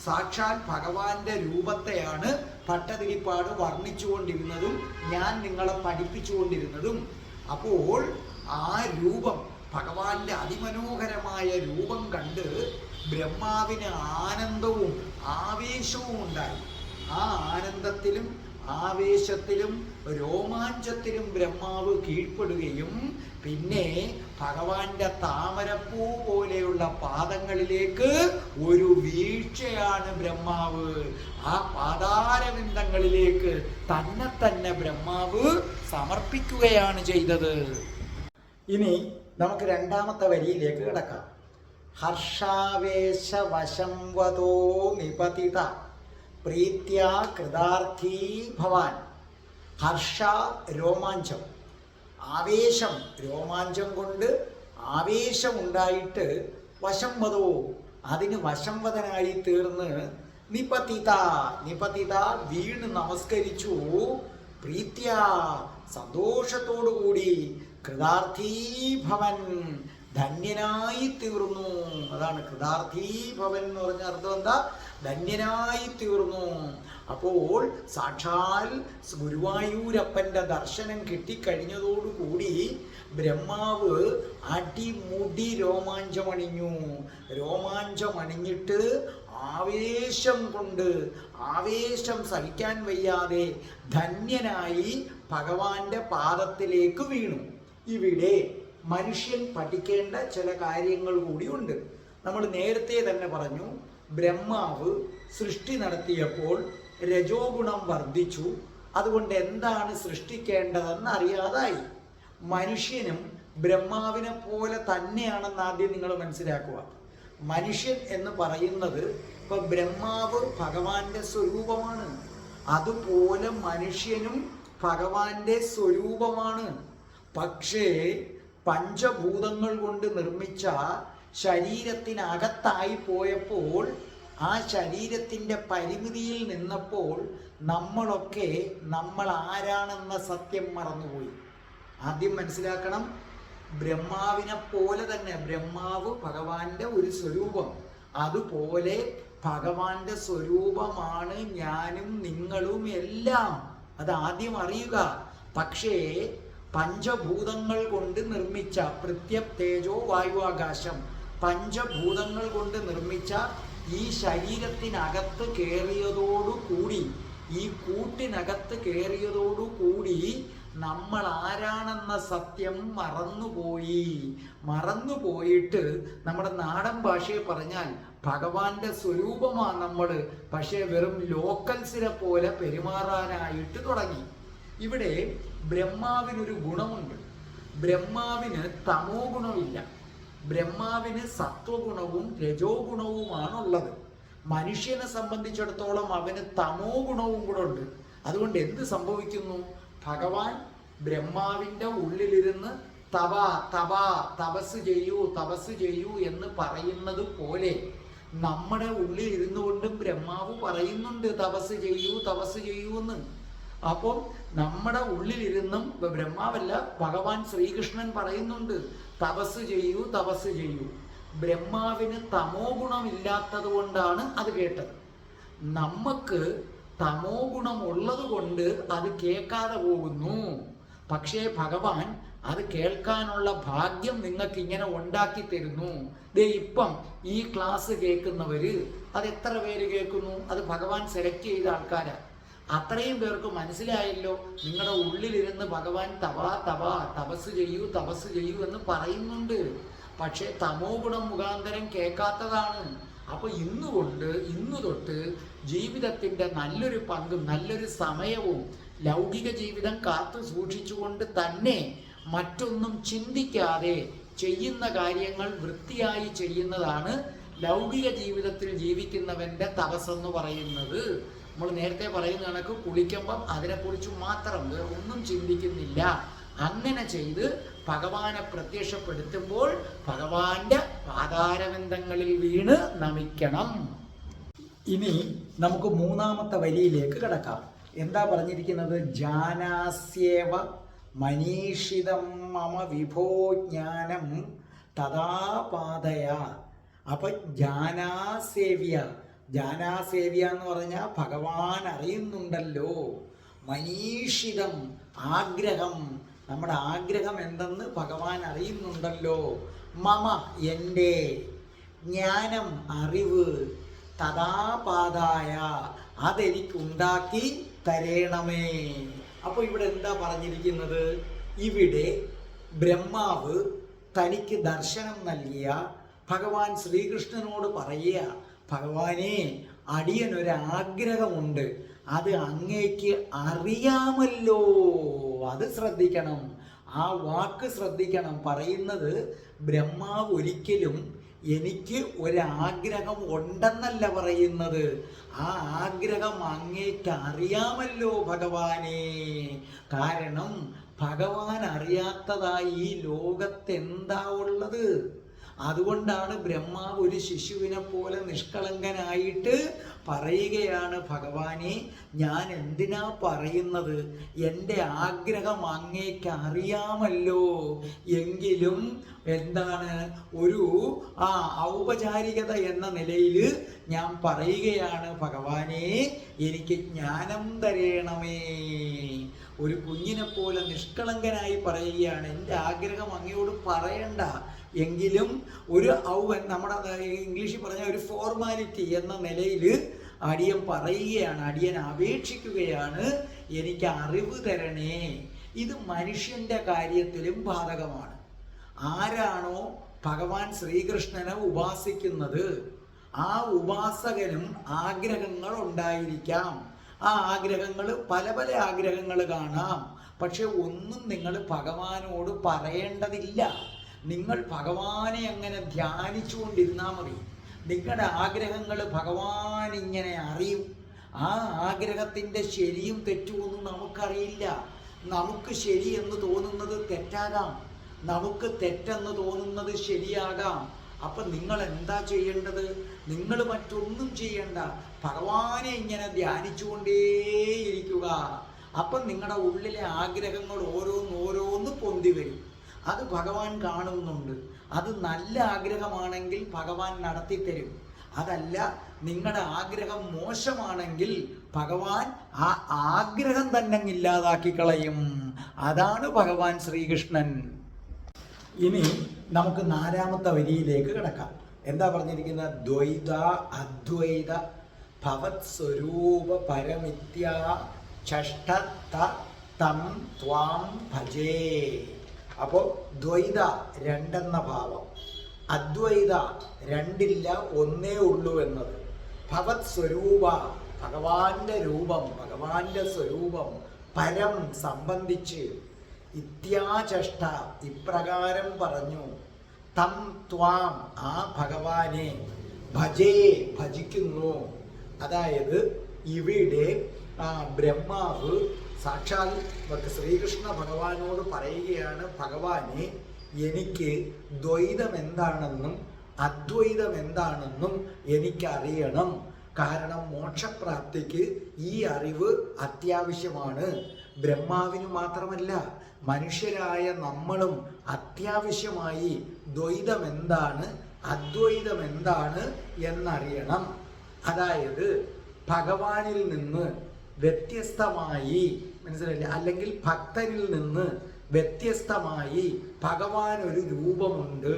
സാക്ഷാൽ ഭഗവാന്റെ രൂപത്തെയാണ് ഭട്ടതിരിപ്പാട് വർണ്ണിച്ചുകൊണ്ടിരുന്നതും ഞാൻ നിങ്ങളെ പഠിപ്പിച്ചുകൊണ്ടിരുന്നതും. അപ്പോൾ ആ രൂപം, ഭഗവാന്റെ അതിമനോഹരമായ രൂപം കണ്ട് ബ്രഹ്മാവിന് ആനന്ദവും ആവേശവും ഉണ്ടായി. ആ ആനന്ദത്തിലും ആവേശത്തിലും രോമാഞ്ചത്തിലും ബ്രഹ്മാവ് കീഴ്പ്പെടുകയും പിന്നെ ഭഗവാന്റെ താമരപ്പൂ പോലെയുള്ള പാദങ്ങളിലേക്ക് ഒരു വീഴ്ചയാണ് ബ്രഹ്മാവ്. ആ പാതാരവിന്ദങ്ങളിലേക്ക് തന്നെ ബ്രഹ്മാവ് സമർപ്പിക്കുകയാണ് ചെയ്തത്. ഇനി നമുക്ക് 2ാമത്തെ വരിയിലേക്ക് കിടക്കാം. ഹർഷാവേശ വശം വദോ നിപതിത പ്രീത്യാ കൃതാർത്ഥീ ഭവാൻ. ഹർഷ രോമാഞ്ചം, ആവേശം, രോമാഞ്ചം കൊണ്ട് ആവേശമുണ്ടായിട്ട് വശം വദോ, അതിന് വശംവദനായി തീർന്ന് നിപതിത, നിപതിത വീണ് നമസ്കരിച്ചു. പ്രീത്യാ സന്തോഷത്തോടുകൂടി കൃതാർത്ഥീ ഭവൻ ധന്യനായി തീർന്നു. അതാണ് കൃതാർത്ഥീ ഭവൻ എന്ന് പറഞ്ഞ അർത്ഥം എന്താ? ധന്യനായി തീർന്നു. അപ്പോൾ സാക്ഷാൽ ഗുരുവായൂരപ്പന്റെ ദർശനം കിട്ടിക്കഴിഞ്ഞതോടുകൂടി ബ്രഹ്മാവ് അടിമുടി രോമാഞ്ചമണിഞ്ഞു. രോമാഞ്ചമണിഞ്ഞിട്ട് ആവേശം കൊണ്ട്, ആവേശം സഹിക്കാൻ വയ്യാതെ ധന്യനായി ഭഗവാന്റെ പാദത്തിലേക്ക് വീണു. ഇവിടെ മനുഷ്യൻ പഠിക്കേണ്ട ചില കാര്യങ്ങൾ കൂടിയുണ്ട്. നമ്മൾ നേരത്തെ തന്നെ പറഞ്ഞു, ബ്രഹ്മാവ് സൃഷ്ടി നടത്തിയപ്പോൾ രജോ ഗുണം വർദ്ധിച്ചു. അതുകൊണ്ട് എന്താണ് സൃഷ്ടിക്കേണ്ടതെന്ന് അറിയാതായി. മനുഷ്യനും ബ്രഹ്മാവിനെ പോലെ തന്നെയാണെന്ന് ആദ്യം നിങ്ങൾ മനസ്സിലാക്കുക. മനുഷ്യൻ എന്ന് പറയുന്നത് ഇപ്പൊ ബ്രഹ്മാവ് ഭഗവാന്റെ സ്വരൂപമാണ്, അതുപോലെ മനുഷ്യനും ഭഗവാന്റെ സ്വരൂപമാണ്. പക്ഷേ പഞ്ചഭൂതങ്ങൾ കൊണ്ട് നിർമ്മിച്ച ശരീരത്തിനകത്തായി പോയപ്പോൾ, ആ ശരീരത്തിൻ്റെ പരിമിതിയിൽ നിന്നപ്പോൾ നമ്മളൊക്കെ നമ്മൾ ആരാണെന്ന സത്യം മറന്നുപോയി. ആദ്യം മനസ്സിലാക്കണം, ബ്രഹ്മാവിനെ പോലെ തന്നെ, ബ്രഹ്മാവ് ഭഗവാന്റെ ഒരു സ്വരൂപം, അതുപോലെ ഭഗവാന്റെ സ്വരൂപമാണ് ഞാനും നിങ്ങളും എല്ലാം. അത് ആദ്യം അറിയുക. പക്ഷേ പഞ്ചഭൂതങ്ങൾ കൊണ്ട് നിർമ്മിച്ച പൃഥ്വി തേജോ വായു ആകാശം, പഞ്ചഭൂതങ്ങൾ കൊണ്ട് നിർമ്മിച്ച ഈ ശരീരത്തിനകത്ത് കയറിയതോടുകൂടി, ഈ കൂട്ടിനകത്ത് കയറിയതോടുകൂടി നമ്മൾ ആരാണെന്ന സത്യം മറന്നുപോയി. മറന്നുപോയിട്ട് നമ്മുടെ നാടൻ ഭാഷയെ പറഞ്ഞാൽ ഭഗവാന്റെ സ്വരൂപമാണ് നമ്മൾ, പക്ഷേ വെറും ലോക്കൽസിനെ പോലെ പെരുമാറാനായിട്ട് തുടങ്ങി. ഇവിടെ ബ്രഹ്മാവിനൊരു ഗുണമുണ്ട്. ബ്രഹ്മാവിന് തമോ ഗുണമില്ല, ബ്രഹ്മാവിന് സത്വഗുണവും രജോ ഗുണവുമാണുള്ളത്. മനുഷ്യനെ സംബന്ധിച്ചിടത്തോളം അവന് തമോ ഗുണവും കൂടെ ഉണ്ട്. അതുകൊണ്ട് എന്ത് സംഭവിക്കുന്നു? ഭഗവാൻ ബ്രഹ്മാവിൻ്റെ ഉള്ളിലിരുന്ന് തവ തവ തപസ് ചെയ്യൂ തപസ് ചെയ്യൂ എന്ന് പറയുന്നത് പോലെ നമ്മുടെ ഉള്ളിൽ ഇരുന്നു കൊണ്ടും ബ്രഹ്മാവ് പറയുന്നുണ്ട് തപസ് ചെയ്യൂ തപസ് ചെയ്യൂ എന്ന്. അപ്പം നമ്മുടെ ഉള്ളിലിരുന്നും ബ്രഹ്മാവല്ല, ഭഗവാൻ ശ്രീകൃഷ്ണൻ പറയുന്നുണ്ട് തപസ് ചെയ്യൂ തപസ് ചെയ്യൂ. ബ്രഹ്മാവിന് തമോ ഗുണമില്ലാത്തത് കൊണ്ടാണ് അത് കേട്ടത്. നമുക്ക് തമോ ഗുണം ഉള്ളത് കൊണ്ട് അത് കേൾക്കാതെ പോകുന്നു. പക്ഷേ ഭഗവാൻ അത് കേൾക്കാനുള്ള ഭാഗ്യം നിങ്ങൾക്ക് ഇങ്ങനെ ഉണ്ടാക്കി തരുന്നു. ദേ ഇപ്പം ഈ ക്ലാസ് കേൾക്കുന്നവര് അത് എത്ര പേര് കേൾക്കുന്നു? അത് ഭഗവാൻ സെലക്ട് ചെയ്ത ആൾക്കാരാണ്. അത്രയും പേർക്ക് മനസ്സിലായല്ലോ, നിങ്ങളുടെ ഉള്ളിലിരുന്ന് ഭഗവാൻ തപസ് ചെയ്യൂ തപസ് ചെയ്യൂ എന്ന് പറയുന്നുണ്ട്. പക്ഷേ തമോ ഗുണം മുഖാന്തരം കേൾക്കാത്തതാണ്. അപ്പൊ ഇന്നു തൊട്ട് ജീവിതത്തിന്റെ നല്ലൊരു പങ്കും നല്ലൊരു സമയവും ലൗകിക ജീവിതം കാത്തു സൂക്ഷിച്ചുകൊണ്ട് തന്നെ മറ്റൊന്നും ചിന്തിക്കാതെ ചെയ്യുന്ന കാര്യങ്ങൾ വൃത്തിയായി ചെയ്യുന്നതാണ് ലൗകിക ജീവിതത്തിൽ ജീവിക്കുന്നവന്റെ തപസ്സെന്ന് പറയുന്നത്. നമ്മൾ നേരത്തെ പറയുന്ന കണക്ക് കുളിക്കുമ്പം അതിനെക്കുറിച്ച് മാത്രം വേറെ ഒന്നും ചിന്തിക്കുന്നില്ല. അങ്ങനെ ചെയ്ത് ഭഗവാനെ പ്രത്യക്ഷപ്പെടുത്തുമ്പോൾ ഭഗവാന്റെ പാതാരബന്ധങ്ങളിൽ വീണ് നമിക്കണം. ഇനി നമുക്ക് മൂന്നാമത്തെ വരിയിലേക്ക് കിടക്കാം. എന്താ പറഞ്ഞിരിക്കുന്നത്? ജാനാസ്യേവ മനീഷിതം മമ വിഭോ ജ്ഞാനം തഥാപാതയ. അപ്പൊ ജാനാസേവ്യ എന്ന് പറഞ്ഞാൽ ഭഗവാൻ അറിയുന്നുണ്ടല്ലോ. മനീഷിതം ആഗ്രഹം, നമ്മുടെ ആഗ്രഹം എന്തെന്ന് ഭഗവാൻ അറിയുന്നുണ്ടല്ലോ. മമ എൻ്റെ, ജ്ഞാനം അറിവ്, തഥാപാതായ അതെനിക്കുണ്ടാക്കി തരേണമേ. അപ്പോൾ ഇവിടെ എന്താ പറഞ്ഞിരിക്കുന്നത്? ഇവിടെ ബ്രഹ്മാവ് തനിക്ക് ദർശനം നൽകിയ ഭഗവാൻ ശ്രീകൃഷ്ണനോട് പറയുക, ഭഗവാനെ, അടിയനൊരാഗ്രഹമുണ്ട്, അത് അങ്ങേക്ക് അറിയാമല്ലോ. അത് ശ്രദ്ധിക്കണം, ആ വാക്ക് ശ്രദ്ധിക്കണം. പറയുന്നത് ബ്രഹ്മാവ് ഒരിക്കലും എനിക്ക് ഒരാഗ്രഹം ഉണ്ടെന്നല്ല പറയുന്നത്, ആ ആഗ്രഹം അങ്ങേക്ക് അറിയാമല്ലോ ഭഗവാനെ. കാരണം ഭഗവാൻ അറിയാത്തതായി ഈ ലോകത്തെന്താ ഉള്ളത്? അതുകൊണ്ടാണ് ബ്രഹ്മാവ് ഒരു ശിശുവിനെ പോലെ നിഷ്കളങ്കനായിട്ട് പറയുകയാണ്, ഭഗവാനെ, ഞാൻ എന്തിനാ പറയുന്നത്? എൻ്റെ ആഗ്രഹം അങ്ങേക്ക് അറിയാമല്ലോ. എങ്കിലും എന്താണ്, ഒരു ഔപചാരികത എന്ന നിലയിൽ ഞാൻ പറയുകയാണ്, ഭഗവാനെ, എനിക്ക് ജ്ഞാനം തരേണമേ. ഒരു കുഞ്ഞിനെ പോലെ നിഷ്കളങ്കനായി പറയുകയാണ്, എൻ്റെ ആഗ്രഹം അങ്ങയോട് പറയണ്ട, എങ്കിലും ഒരു നമ്മുടെ ഇംഗ്ലീഷിൽ പറഞ്ഞ ഒരു ഫോർമാലിറ്റി എന്ന നിലയിൽ അടിയൻ പറയുകയാണ്, അടിയൻ അപേക്ഷിക്കുകയാണ്, എനിക്ക് അറിവ് തരണേ. ഇത് മനുഷ്യന്റെ കാര്യത്തിലും ബാധകമാണ്. ആരാണോ ഭഗവാൻ ശ്രീകൃഷ്ണനെ ഉപാസിക്കുന്നത്, ആ ഉപാസകനും ആഗ്രഹങ്ങൾ ഉണ്ടായിരിക്കാം. ആ ആഗ്രഹങ്ങൾ പല പല ആഗ്രഹങ്ങൾ കാണാം. പക്ഷെ ഒന്നും നിങ്ങൾ ഭഗവാനോട് പറയേണ്ടതില്ല. നിങ്ങൾ ഭഗവാനെ അങ്ങനെ ധ്യാനിച്ചുകൊണ്ടിരുന്നാൽ മതി. നിങ്ങളുടെ ആഗ്രഹങ്ങൾ ഭഗവാൻ ഇങ്ങനെ അറിയും. ആ ആഗ്രഹത്തിൻ്റെ ശരിയും തെറ്റുമൊന്നും നമുക്കറിയില്ല. നമുക്ക് ശരിയെന്ന് തോന്നുന്നത് തെറ്റാകാം, നമുക്ക് തെറ്റെന്ന് തോന്നുന്നത് ശരിയാകാം. അപ്പം നിങ്ങൾ എന്താ ചെയ്യേണ്ടത്? നിങ്ങൾ മറ്റൊന്നും ചെയ്യണ്ട, ഭഗവാനെ ഇങ്ങനെ ധ്യാനിച്ചുകൊണ്ടേയിരിക്കുക. അപ്പം നിങ്ങളുടെ ഉള്ളിലെ ആഗ്രഹങ്ങൾ ഓരോന്നോരോന്ന് പൊന്തി വരും. അത് ഭഗവാൻ കാണുന്നുണ്ട്. അത് നല്ല ആഗ്രഹമാണെങ്കിൽ ഭഗവാൻ നടത്തിത്തരും. അതല്ല, നിങ്ങളുടെ ആഗ്രഹം മോശമാണെങ്കിൽ ഭഗവാൻ ആ ആഗ്രഹം തന്നെ ഇല്ലാതാക്കി കളയും. അതാണ് ഭഗവാൻ ശ്രീകൃഷ്ണൻ. ഇനി നമുക്ക് നാലാമത്തെ വരിയിലേക്ക് കിടക്കാം. എന്താ പറഞ്ഞിരിക്കുന്നത്? ദ്വൈത അദ്വൈത ഭവത് സ്വരൂപ പരമിത്യ ചഷ്ടത്ത തം ത്വാം ഭജേ. അപ്പോൾ ദ്വൈത രണ്ടെന്ന ഭാവം, അദ്വൈത രണ്ടില്ല ഒന്നേ ഉള്ളൂ എന്നത്, ഭവത് സ്വരൂപ ഭഗവാന്റെ രൂപം, ഭഗവാന്റെ സ്വരൂപം, പരം സംബന്ധിച്ച്, ഇത്യാചഷ്ട ഇപ്രകാരം പറഞ്ഞു, തം ത്വാം ആ ഭഗവാനെ, ഭജേ ഭജിക്കുന്നു. അതായത് ഇവിടെ ബ്രഹ്മാവ് സാക്ഷാൽ ശ്രീകൃഷ്ണ ഭഗവാനോട് പറയുകയാണ്, ഭഗവാനെ, എനിക്ക് ദ്വൈതം എന്താണെന്നും അദ്വൈതം എന്താണെന്നും എനിക്കറിയണം. കാരണം മോക്ഷപ്രാപ്തിക്ക് ഈ അറിവ് അത്യാവശ്യമാണ്. ബ്രഹ്മാവിന് മാത്രമല്ല, മനുഷ്യരായ നമ്മളും അത്യാവശ്യമായി ദ്വൈതം എന്താണ് അദ്വൈതം എന്താണ് എന്നറിയണം. അതായത് ഭഗവാനിൽ നിന്ന് വ്യത്യസ്തമായി, മനസ്സിലായില്ലേ, അല്ലെങ്കിൽ ഭക്തനിൽ നിന്ന് വ്യത്യസ്തമായി ഭഗവാൻ ഒരു രൂപമുണ്ട്.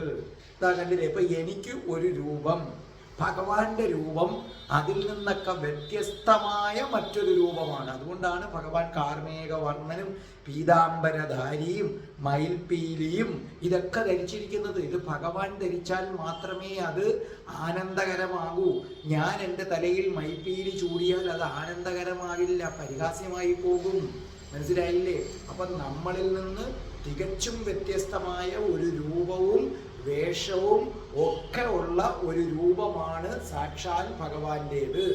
ഇതാ കണ്ടില്ലേ, ഇപ്പൊ എനിക്ക് ഒരു രൂപം, ഭഗവാന്റെ രൂപം അതിൽ നിന്നൊക്കെ വ്യത്യസ്തമായ മറ്റൊരു രൂപമാണ്. അതുകൊണ്ടാണ് ഭഗവാൻ കാർമേക വർണ്ണനും പീതാംബരധാരിയും മയിൽപീലിയും ഇതൊക്കെ ധരിച്ചിരിക്കുന്നത്. ഇത് ഭഗവാൻ ധരിച്ചാൽ മാത്രമേ അത് ആനന്ദകരമാകൂ. ഞാൻ എൻ്റെ തലയിൽ മയിൽപീലി ചൂടിയാൽ അത് ആനന്ദകരമാകില്ല, പരിഹാസ്യമായി പോകും. മനസ്സിലായില്ലേ? അപ്പം നമ്മളിൽ നിന്ന് തികച്ചും വ്യത്യസ്തമായ ഒരു രൂപവും വേഷവും ഒക്കെ ഉള്ള ഒരു രൂപമാണ് സാക്ഷാൽ ഭഗവാന്റേത്.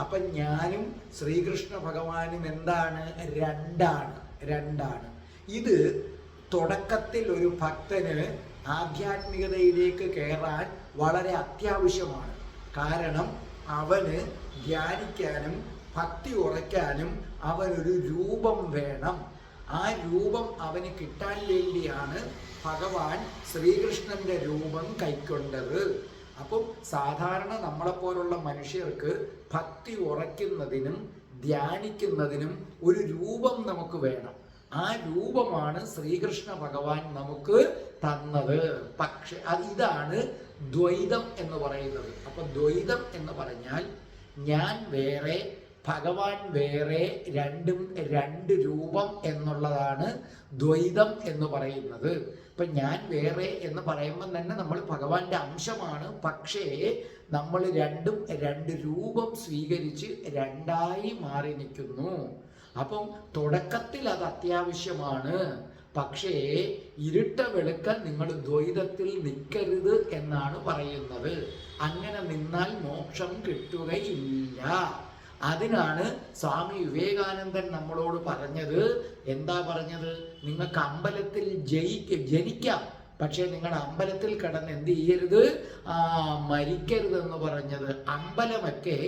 അപ്പം ഞാനും ശ്രീകൃഷ്ണ ഭഗവാനും എന്താണ്? രണ്ടാണ്. ഇത് തുടക്കത്തിൽ ഒരു ഭക്തന് ആധ്യാത്മികതയിലേക്ക് കയറാൻ വളരെ അത്യാവശ്യമാണ്. കാരണം അവന് ധ്യാനിക്കാനും ഭക്തി ഉറയ്ക്കാനും അവനൊരു രൂപം വേണം. ആ രൂപം അവന് കിട്ടാൻ വേണ്ടിയാണ് ഭഗവാൻ ശ്രീകൃഷ്ണന്റെ രൂപം കൈക്കൊണ്ടത്. അപ്പം സാധാരണ നമ്മളെപ്പോലുള്ള മനുഷ്യർക്ക് ഭക്തി ഉറയ്ക്കുന്നതിനും ധ്യാനിക്കുന്നതിനും ഒരു രൂപം നമുക്ക് വേണം. ആ രൂപമാണ് ശ്രീകൃഷ്ണ ഭഗവാൻ നമുക്ക് തന്നത്. പക്ഷെ ഇതാണ് ദ്വൈതം എന്ന് പറയുന്നത്. അപ്പൊ ദ്വൈതം എന്ന് പറഞ്ഞാൽ ഞാൻ വേറെ ഭഗവാൻ വേറെ, രണ്ടും രണ്ട് രൂപം എന്നുള്ളതാണ് ദ്വൈതം എന്ന് പറയുന്നത്. ഇപ്പൊ ഞാൻ വേറെ എന്ന് പറയുമ്പോൾ തന്നെ നമ്മൾ ഭഗവാന്റെ അംശമാണ്. പക്ഷേ നമ്മൾ രണ്ടും രണ്ട് രൂപം സ്വീകരിച്ച് രണ്ടായി മാറി നിൽക്കുന്നു. അപ്പം തുടക്കത്തിൽ അത് അത്യാവശ്യമാണ്. പക്ഷേ ഇരുട്ട വെളുക്കാൻ നിങ്ങൾ ദ്വൈതത്തിൽ നിൽക്കരുത് എന്നാണ് പറയുന്നത്. അങ്ങനെ നിന്നാൽ മോക്ഷം കിട്ടുകയില്ല. അതിനാണ് സ്വാമി വിവേകാനന്ദൻ നമ്മളോട് പറഞ്ഞത്. എന്താ പറഞ്ഞത്? നിങ്ങൾക്ക് അമ്പലത്തിൽ ജനിക്കാം, പക്ഷെ നിങ്ങൾ അമ്പലത്തിൽ കിടന്ന് എന്ത് ചെയ്യരുത്? മരിക്കരുതെന്ന് പറഞ്ഞത്. അമ്പലമൊക്കെ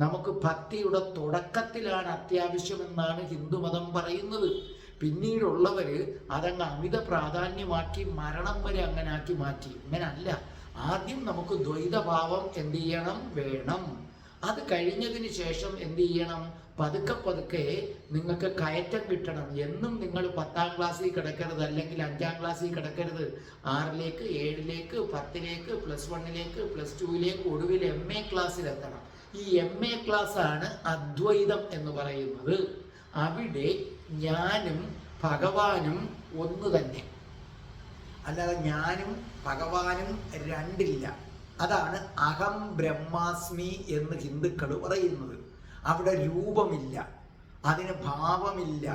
നമുക്ക് ഭക്തിയുടെ തുടക്കത്തിലാണ് അത്യാവശ്യമെന്നാണ് ഹിന്ദുമതം പറയുന്നത്. പിന്നീടുള്ളവര് അതങ്ങ് അമിത പ്രാധാന്യമാക്കി മരണം വരെ അങ്ങനെ ആക്കി മാറ്റി. ഇങ്ങനല്ല. ആദ്യം നമുക്ക് ദ്വൈതഭാവം എന്ത് ചെയ്യണം? വേണം. അത് കഴിഞ്ഞതിന് ശേഷം എന്ത് ചെയ്യണം? പതുക്കെ പതുക്കെ നിങ്ങൾക്ക് കയറ്റം കിട്ടണം. എന്നും നിങ്ങൾ 10ാം ക്ലാസ്സിൽ കിടക്കരുത്, അല്ലെങ്കിൽ 5ാം ക്ലാസ്സിൽ കിടക്കരുത്. 6ലേക്ക് 7ലേക്ക് 10ലേക്ക് +1ലേക്ക് +2ലേക്ക് ഒടുവിൽ MA ക്ലാസ്സിലെത്തണം. ഈ MA ക്ലാസ് ആണ് അദ്വൈതം എന്ന് പറയുന്നത്. അവിടെ ഞാനും ഭഗവാനും ഒന്ന് തന്നെ, അല്ലാതെ ഞാനും ഭഗവാനും രണ്ടില്ല. അതാണ് അഹം ബ്രഹ്മാസ്മി എന്ന് ഹിന്ദുക്കൾ പറയുന്നത്. അവിടെ രൂപമില്ല, അതിന് ഭാവമില്ല,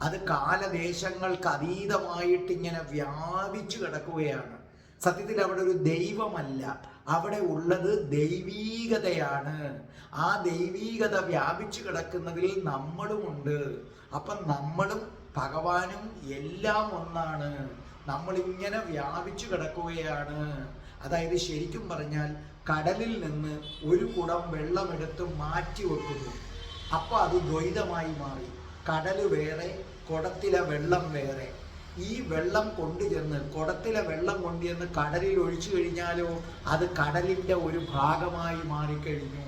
അത് കാലദേശങ്ങൾക്ക് അതീതമായിട്ട് ഇങ്ങനെ വ്യാപിച്ചു കിടക്കുകയാണ്. സത്യത്തിൽ അവിടെ ഒരു ദൈവമല്ല, അവിടെ ഉള്ളത് ദൈവീകതയാണ്. ആ ദൈവീകത വ്യാപിച്ചു കിടക്കുന്നതിൽ നമ്മളുമുണ്ട്. അപ്പം നമ്മളും ഭഗവാനും എല്ലാം ഒന്നാണ്. നമ്മളിങ്ങനെ വ്യാപിച്ചു കിടക്കുകയാണ്. അതായത് ശരിക്കും പറഞ്ഞാൽ കടലിൽ നിന്ന് ഒരു കുടം വെള്ളമെടുത്ത് മാറ്റി വെക്കുന്നു, അപ്പോൾ അത് ദ്വൈതമായി മാറി. കടല് വേറെ, കുടത്തിലെ വെള്ളം വേറെ. ഈ വെള്ളം കൊണ്ടുചെന്ന് കുടത്തിലെ വെള്ളം കൊണ്ടുചെന്ന് കടലിൽ ഒഴിച്ചു കഴിഞ്ഞാലോ അത് കടലിൻ്റെ ഒരു ഭാഗമായി മാറിക്കഴിഞ്ഞു,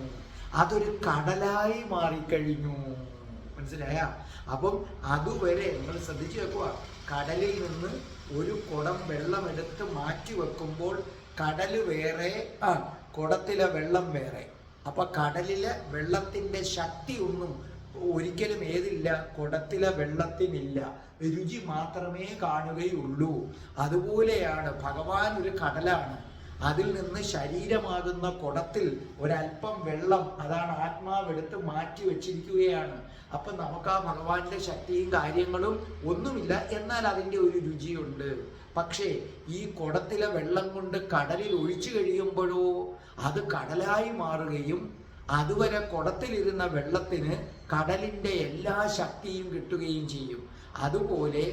അതൊരു കടലായി മാറിക്കഴിഞ്ഞു. മനസ്സിലായ? അപ്പം അതുവരെ നിങ്ങൾ ശ്രദ്ധിച്ചു വെക്കുക. കടലിൽ നിന്ന് ഒരു കുടം വെള്ളമെടുത്ത് മാറ്റി വെക്കുമ്പോൾ കടല് വേറെ, കുടത്തിലെ വെള്ളം വേറെ. അപ്പൊ കടലിലെ വെള്ളത്തിന്റെ ശക്തി ഒന്നും ഒരിക്കലും ഏതില്ല? കുടത്തിലെ വെള്ളത്തിനില്ല. രുചി മാത്രമേ കാണുകയുള്ളൂ. അതുപോലെയാണ് ഭഗവാൻ ഒരു കടലാണ്. അതിൽ നിന്ന് ശരീരമാകുന്ന കുടത്തിൽ ഒരല്പം വെള്ളം, അതാണ് ആത്മാവെടുത്ത് മാറ്റി വെച്ചിരിക്കുകയാണ്. അപ്പൊ നമുക്ക് ആ ഭഗവാന്റെ ശക്തിയും കാര്യങ്ങളും ഒന്നുമില്ല, എന്നാൽ അതിൻ്റെ ഒരു രുചിയുണ്ട്. പക്ഷേ ഈ കുടത്തിലെ വെള്ളം കൊണ്ട് കടലിൽ ഒഴിച്ചു കഴിയുമ്പോഴോ അത് കടലായി മാറുകയും അതുവരെ കുടത്തിലിരുന്ന വെള്ളത്തിന് കടലിൻ്റെ എല്ലാ ശക്തിയും കിട്ടുകയും ചെയ്യും. അതുപോലെ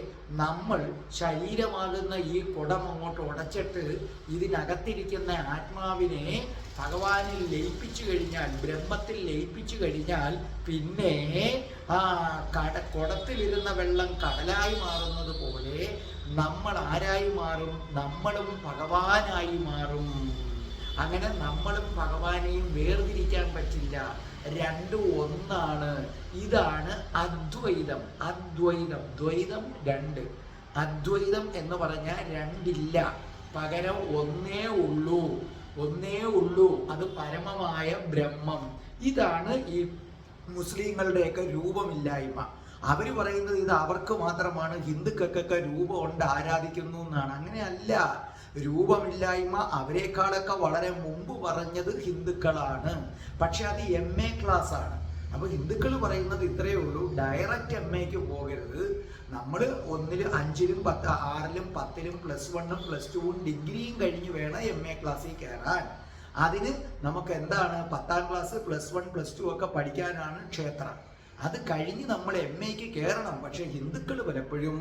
നമ്മൾ ശരീരമാകുന്ന ഈ കുടം അങ്ങോട്ട് ഉടച്ചിട്ട് ഇതിനകത്തിരിക്കുന്ന ആത്മാവിനെ ഭഗവാനിൽ ലയിപ്പിച്ചു കഴിഞ്ഞാൽ, ബ്രഹ്മത്തിൽ ലയിപ്പിച്ചു കഴിഞ്ഞാൽ പിന്നെ കുടത്തിലിരുന്ന വെള്ളം കടലായി മാറുന്നത് പോലെ നമ്മൾ ആരായി മാറും? നമ്മളും ഭഗവാനായി മാറും. അങ്ങനെ നമ്മളും ഭഗവാനെയും വേർതിരിക്കാൻ പറ്റില്ല, രണ്ടും ഒന്നാണ്. ഇതാണ് അദ്വൈതം. അദ്വൈതം, ദ്വൈതം രണ്ട്. അദ്വൈതം എന്ന് പറഞ്ഞാൽ രണ്ടില്ല, പകരം ഒന്നേ ഉള്ളൂ. ഒന്നേ ഉള്ളൂ, അത് പരമമായ ബ്രഹ്മം. ഇതാണ് ഈ മുസ്ലിങ്ങളുടെയൊക്കെ രൂപമില്ലായ്മ. അവർ പറയുന്നത് ഇത് അവർക്ക് മാത്രമാണ്, ഹിന്ദുക്കൾക്കൊക്കെ രൂപമുണ്ട്, ആരാധിക്കുന്നു എന്നാണ്. അങ്ങനെയല്ല. രൂപമില്ലായ്മ അവരെക്കാളൊക്കെ വളരെ മുമ്പ് പറഞ്ഞത് ഹിന്ദുക്കളാണ്. പക്ഷെ അത് MA ക്ലാസ് ആണ്. അപ്പൊ ഹിന്ദുക്കൾ പറയുന്നത് ഇത്രയേ ഉള്ളൂ, ഡയറക്റ്റ് MAക്ക് പോകരുത്. നമ്മൾ 1-ലും 5-ലും 6-ലും 10-ലും +1-ഉം +2-ഉം ഡിഗ്രിയും കഴിഞ്ഞ് വേണം MA ക്ലാസ്സിൽ കയറാൻ. അതിന് നമുക്ക് എന്താണ് 10ാം ക്ലാസ് +1 +2 ഒക്കെ പഠിക്കാനാണ് ക്ഷേത്രം. അത് കഴിഞ്ഞ് നമ്മൾ MAക്ക് കയറണം. പക്ഷെ ഹിന്ദുക്കൾ പലപ്പോഴും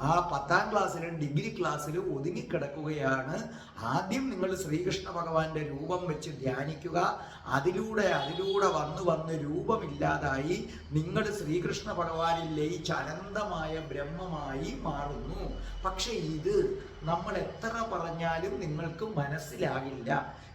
ആ 10ാം ക്ലാസ്സിലും ഡിഗ്രി ക്ലാസ്സിലും ഒതുങ്ങിക്കിടക്കുകയാണ്. ആദ്യം നിങ്ങൾ ശ്രീകൃഷ്ണ ഭഗവാന്റെ രൂപം വെച്ച് ധ്യാനിക്കുക. അതിലൂടെ വന്ന് രൂപമില്ലാതായി നിങ്ങൾ ശ്രീകൃഷ്ണ ഭഗവാനിൽ ലയിച്ച് അനന്തമായ ബ്രഹ്മമായി മാറുന്നു. പക്ഷെ ഇത് നമ്മൾ എത്ര പറഞ്ഞാലും നിങ്ങൾക്ക് മനസ്സിലാകില്ല.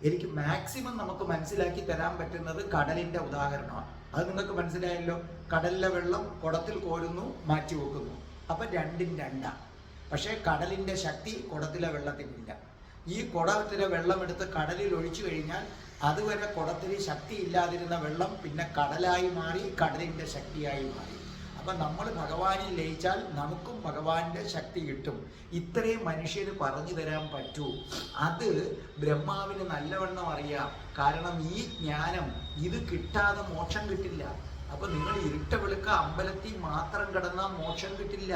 എനിക്ക് മാക്സിമം നമുക്ക് മനസ്സിലാക്കി തരാൻ പറ്റുന്നത് കടലിന്റെ ഉദാഹരണമാണ്. അത് നിങ്ങൾക്ക് മനസ്സിലായല്ലോ. കടലിലെ വെള്ളം കുടത്തിൽ കോരുന്നു, മാറ്റി വെക്കുന്നു. അപ്പം രണ്ടും രണ്ടാണ്. പക്ഷേ കടലിൻ്റെ ശക്തി കുടത്തിലെ വെള്ളത്തിനില്ല. ഈ കുടത്തിലെ വെള്ളം എടുത്ത് കടലിൽ ഒഴിച്ചു കഴിഞ്ഞാൽ അതുവരെ കുടത്തിൽ ശക്തി ഇല്ലാതിരുന്ന വെള്ളം പിന്നെ കടലായി മാറി, കടലിൻ്റെ ശക്തിയായി മാറി. അപ്പം നമ്മൾ ഭഗവാനിൽ ലയിച്ചാൽ നമുക്കും ഭഗവാന്റെ ശക്തി കിട്ടും. ഇത്രയും മനുഷ്യന് പറഞ്ഞു തരാൻ പറ്റൂ. അത് ബ്രഹ്മാവിന് നല്ലവണ്ണം അറിയാം. കാരണം ഈ ജ്ഞാനം ഇത് കിട്ടാതെ മോക്ഷം കിട്ടില്ല. അപ്പൊ നിങ്ങൾ ഇരുട്ട വെളുക്ക അമ്പലത്തിൽ മാത്രം കിടന്നാൽ മോക്ഷം കിട്ടില്ല.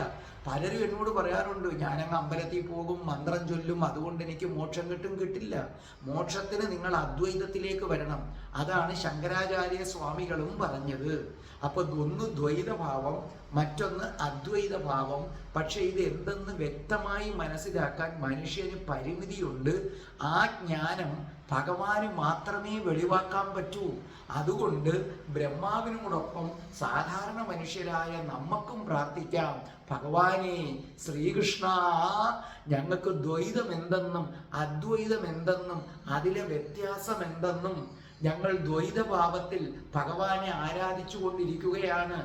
പലരും എന്നോട് പറയാറുണ്ട്, ഞാനങ്ങ് അമ്പലത്തിൽ പോകും, മന്ത്രം ചൊല്ലും, അതുകൊണ്ട് എനിക്ക് മോക്ഷം കിട്ടില്ല. മോക്ഷത്തിന് നിങ്ങൾ അദ്വൈതത്തിലേക്ക് വരണം. അതാണ് ശങ്കരാചാര്യ സ്വാമികളും പറഞ്ഞത്. അപ്പൊ ഒന്ന് ദ്വൈതഭാവം, മറ്റൊന്ന് അദ്വൈത ഭാവം. പക്ഷെ ഇത് എന്തെന്ന് വ്യക്തമായി മനസ്സിലാക്കാൻ മനുഷ്യന് പരിമിതിയുണ്ട്. ആ ജ്ഞാനം ഭഗവാന് മാത്രമേ വെളിവാക്കാൻ പറ്റൂ. അതുകൊണ്ട് ബ്രഹ്മാവിനോടൊപ്പം സാധാരണ മനുഷ്യരായ നമുക്കും പ്രാർത്ഥിക്കാം, ഭഗവാനെ ശ്രീകൃഷ്ണ, ഞങ്ങൾക്ക് ദ്വൈതം എന്തെന്നും അദ്വൈതം എന്തെന്നും അതിലെ വ്യത്യാസം എന്തെന്നും ഞങ്ങൾ ദ്വൈതഭാവത്തിൽ ഭഗവാനെ ആരാധിച്ചു കൊണ്ടിരിക്കുകയാണ്.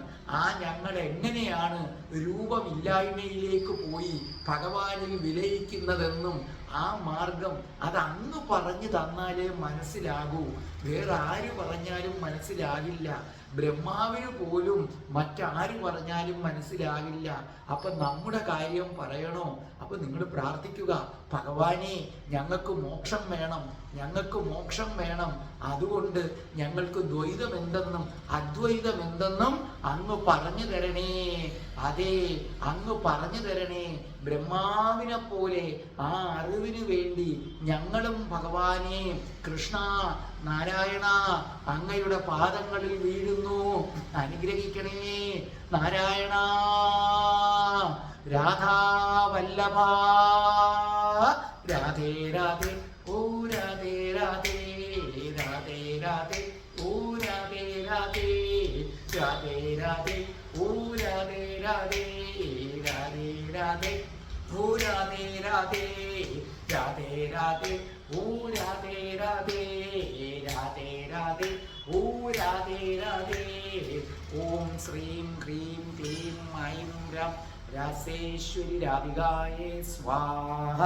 ഞങ്ങൾ എങ്ങനെയാണ് രൂപമില്ലായ്മയിലേക്ക് പോയി ഭഗവാനിൽ വിലയിക്കുന്നതെന്നും ആ മാർഗം അത് അങ്ങ് പറഞ്ഞു തന്നാലേ മനസ്സിലാകൂ. വേറെ ആര് പറഞ്ഞാലും മനസ്സിലാകില്ല. ബ്രഹ്മാവിന് പോലും മറ്റാര് പറഞ്ഞാലും മനസ്സിലാകില്ല. അപ്പൊ നമ്മുടെ കാര്യം പറയണോ? അപ്പൊ നിങ്ങൾ പ്രാർത്ഥിക്കുക, ഭഗവാനെ ഞങ്ങൾക്ക് മോക്ഷം വേണം, ഞങ്ങൾക്ക് മോക്ഷം വേണം. അതുകൊണ്ട് ഞങ്ങൾക്ക് ദ്വൈതം എന്തെന്നും അദ്വൈതം എന്തെന്നും അങ്ങ് പറഞ്ഞു തരണേ. അതെ, അങ്ങ് പറഞ്ഞു തരണേ. ബ്രഹ്മാവിനെ പോലെ ആ അറിവിന് വേണ്ടി ഞങ്ങളും ഭഗവാനെ കൃഷ്ണ നാരായണ അങ്ങയുടെ പാദങ്ങളിൽ വീഴുന്നു, അനുഗ്രഹിക്കണേ നാരായണ. രാധാവല്ലഭ രാധേ രാധേ ഓ രാധേ രാധേ രാധേ രാധേ ഓ രാധേ രാധേ രാധേ രാധേ ഓ രാധേ രാധേ രാധേ രാധേ ഓ രാധേ രാധേ രാധേ രാധേ ഓ രാധേ രാധേ രാധേ രാധേ ഓ രാധേ രാധേ. ഓം ശ്രീം ഹ്രീം ക്ലീം ഐം രം രാസേശ്വരി രാധികായേ സ്വാഹ.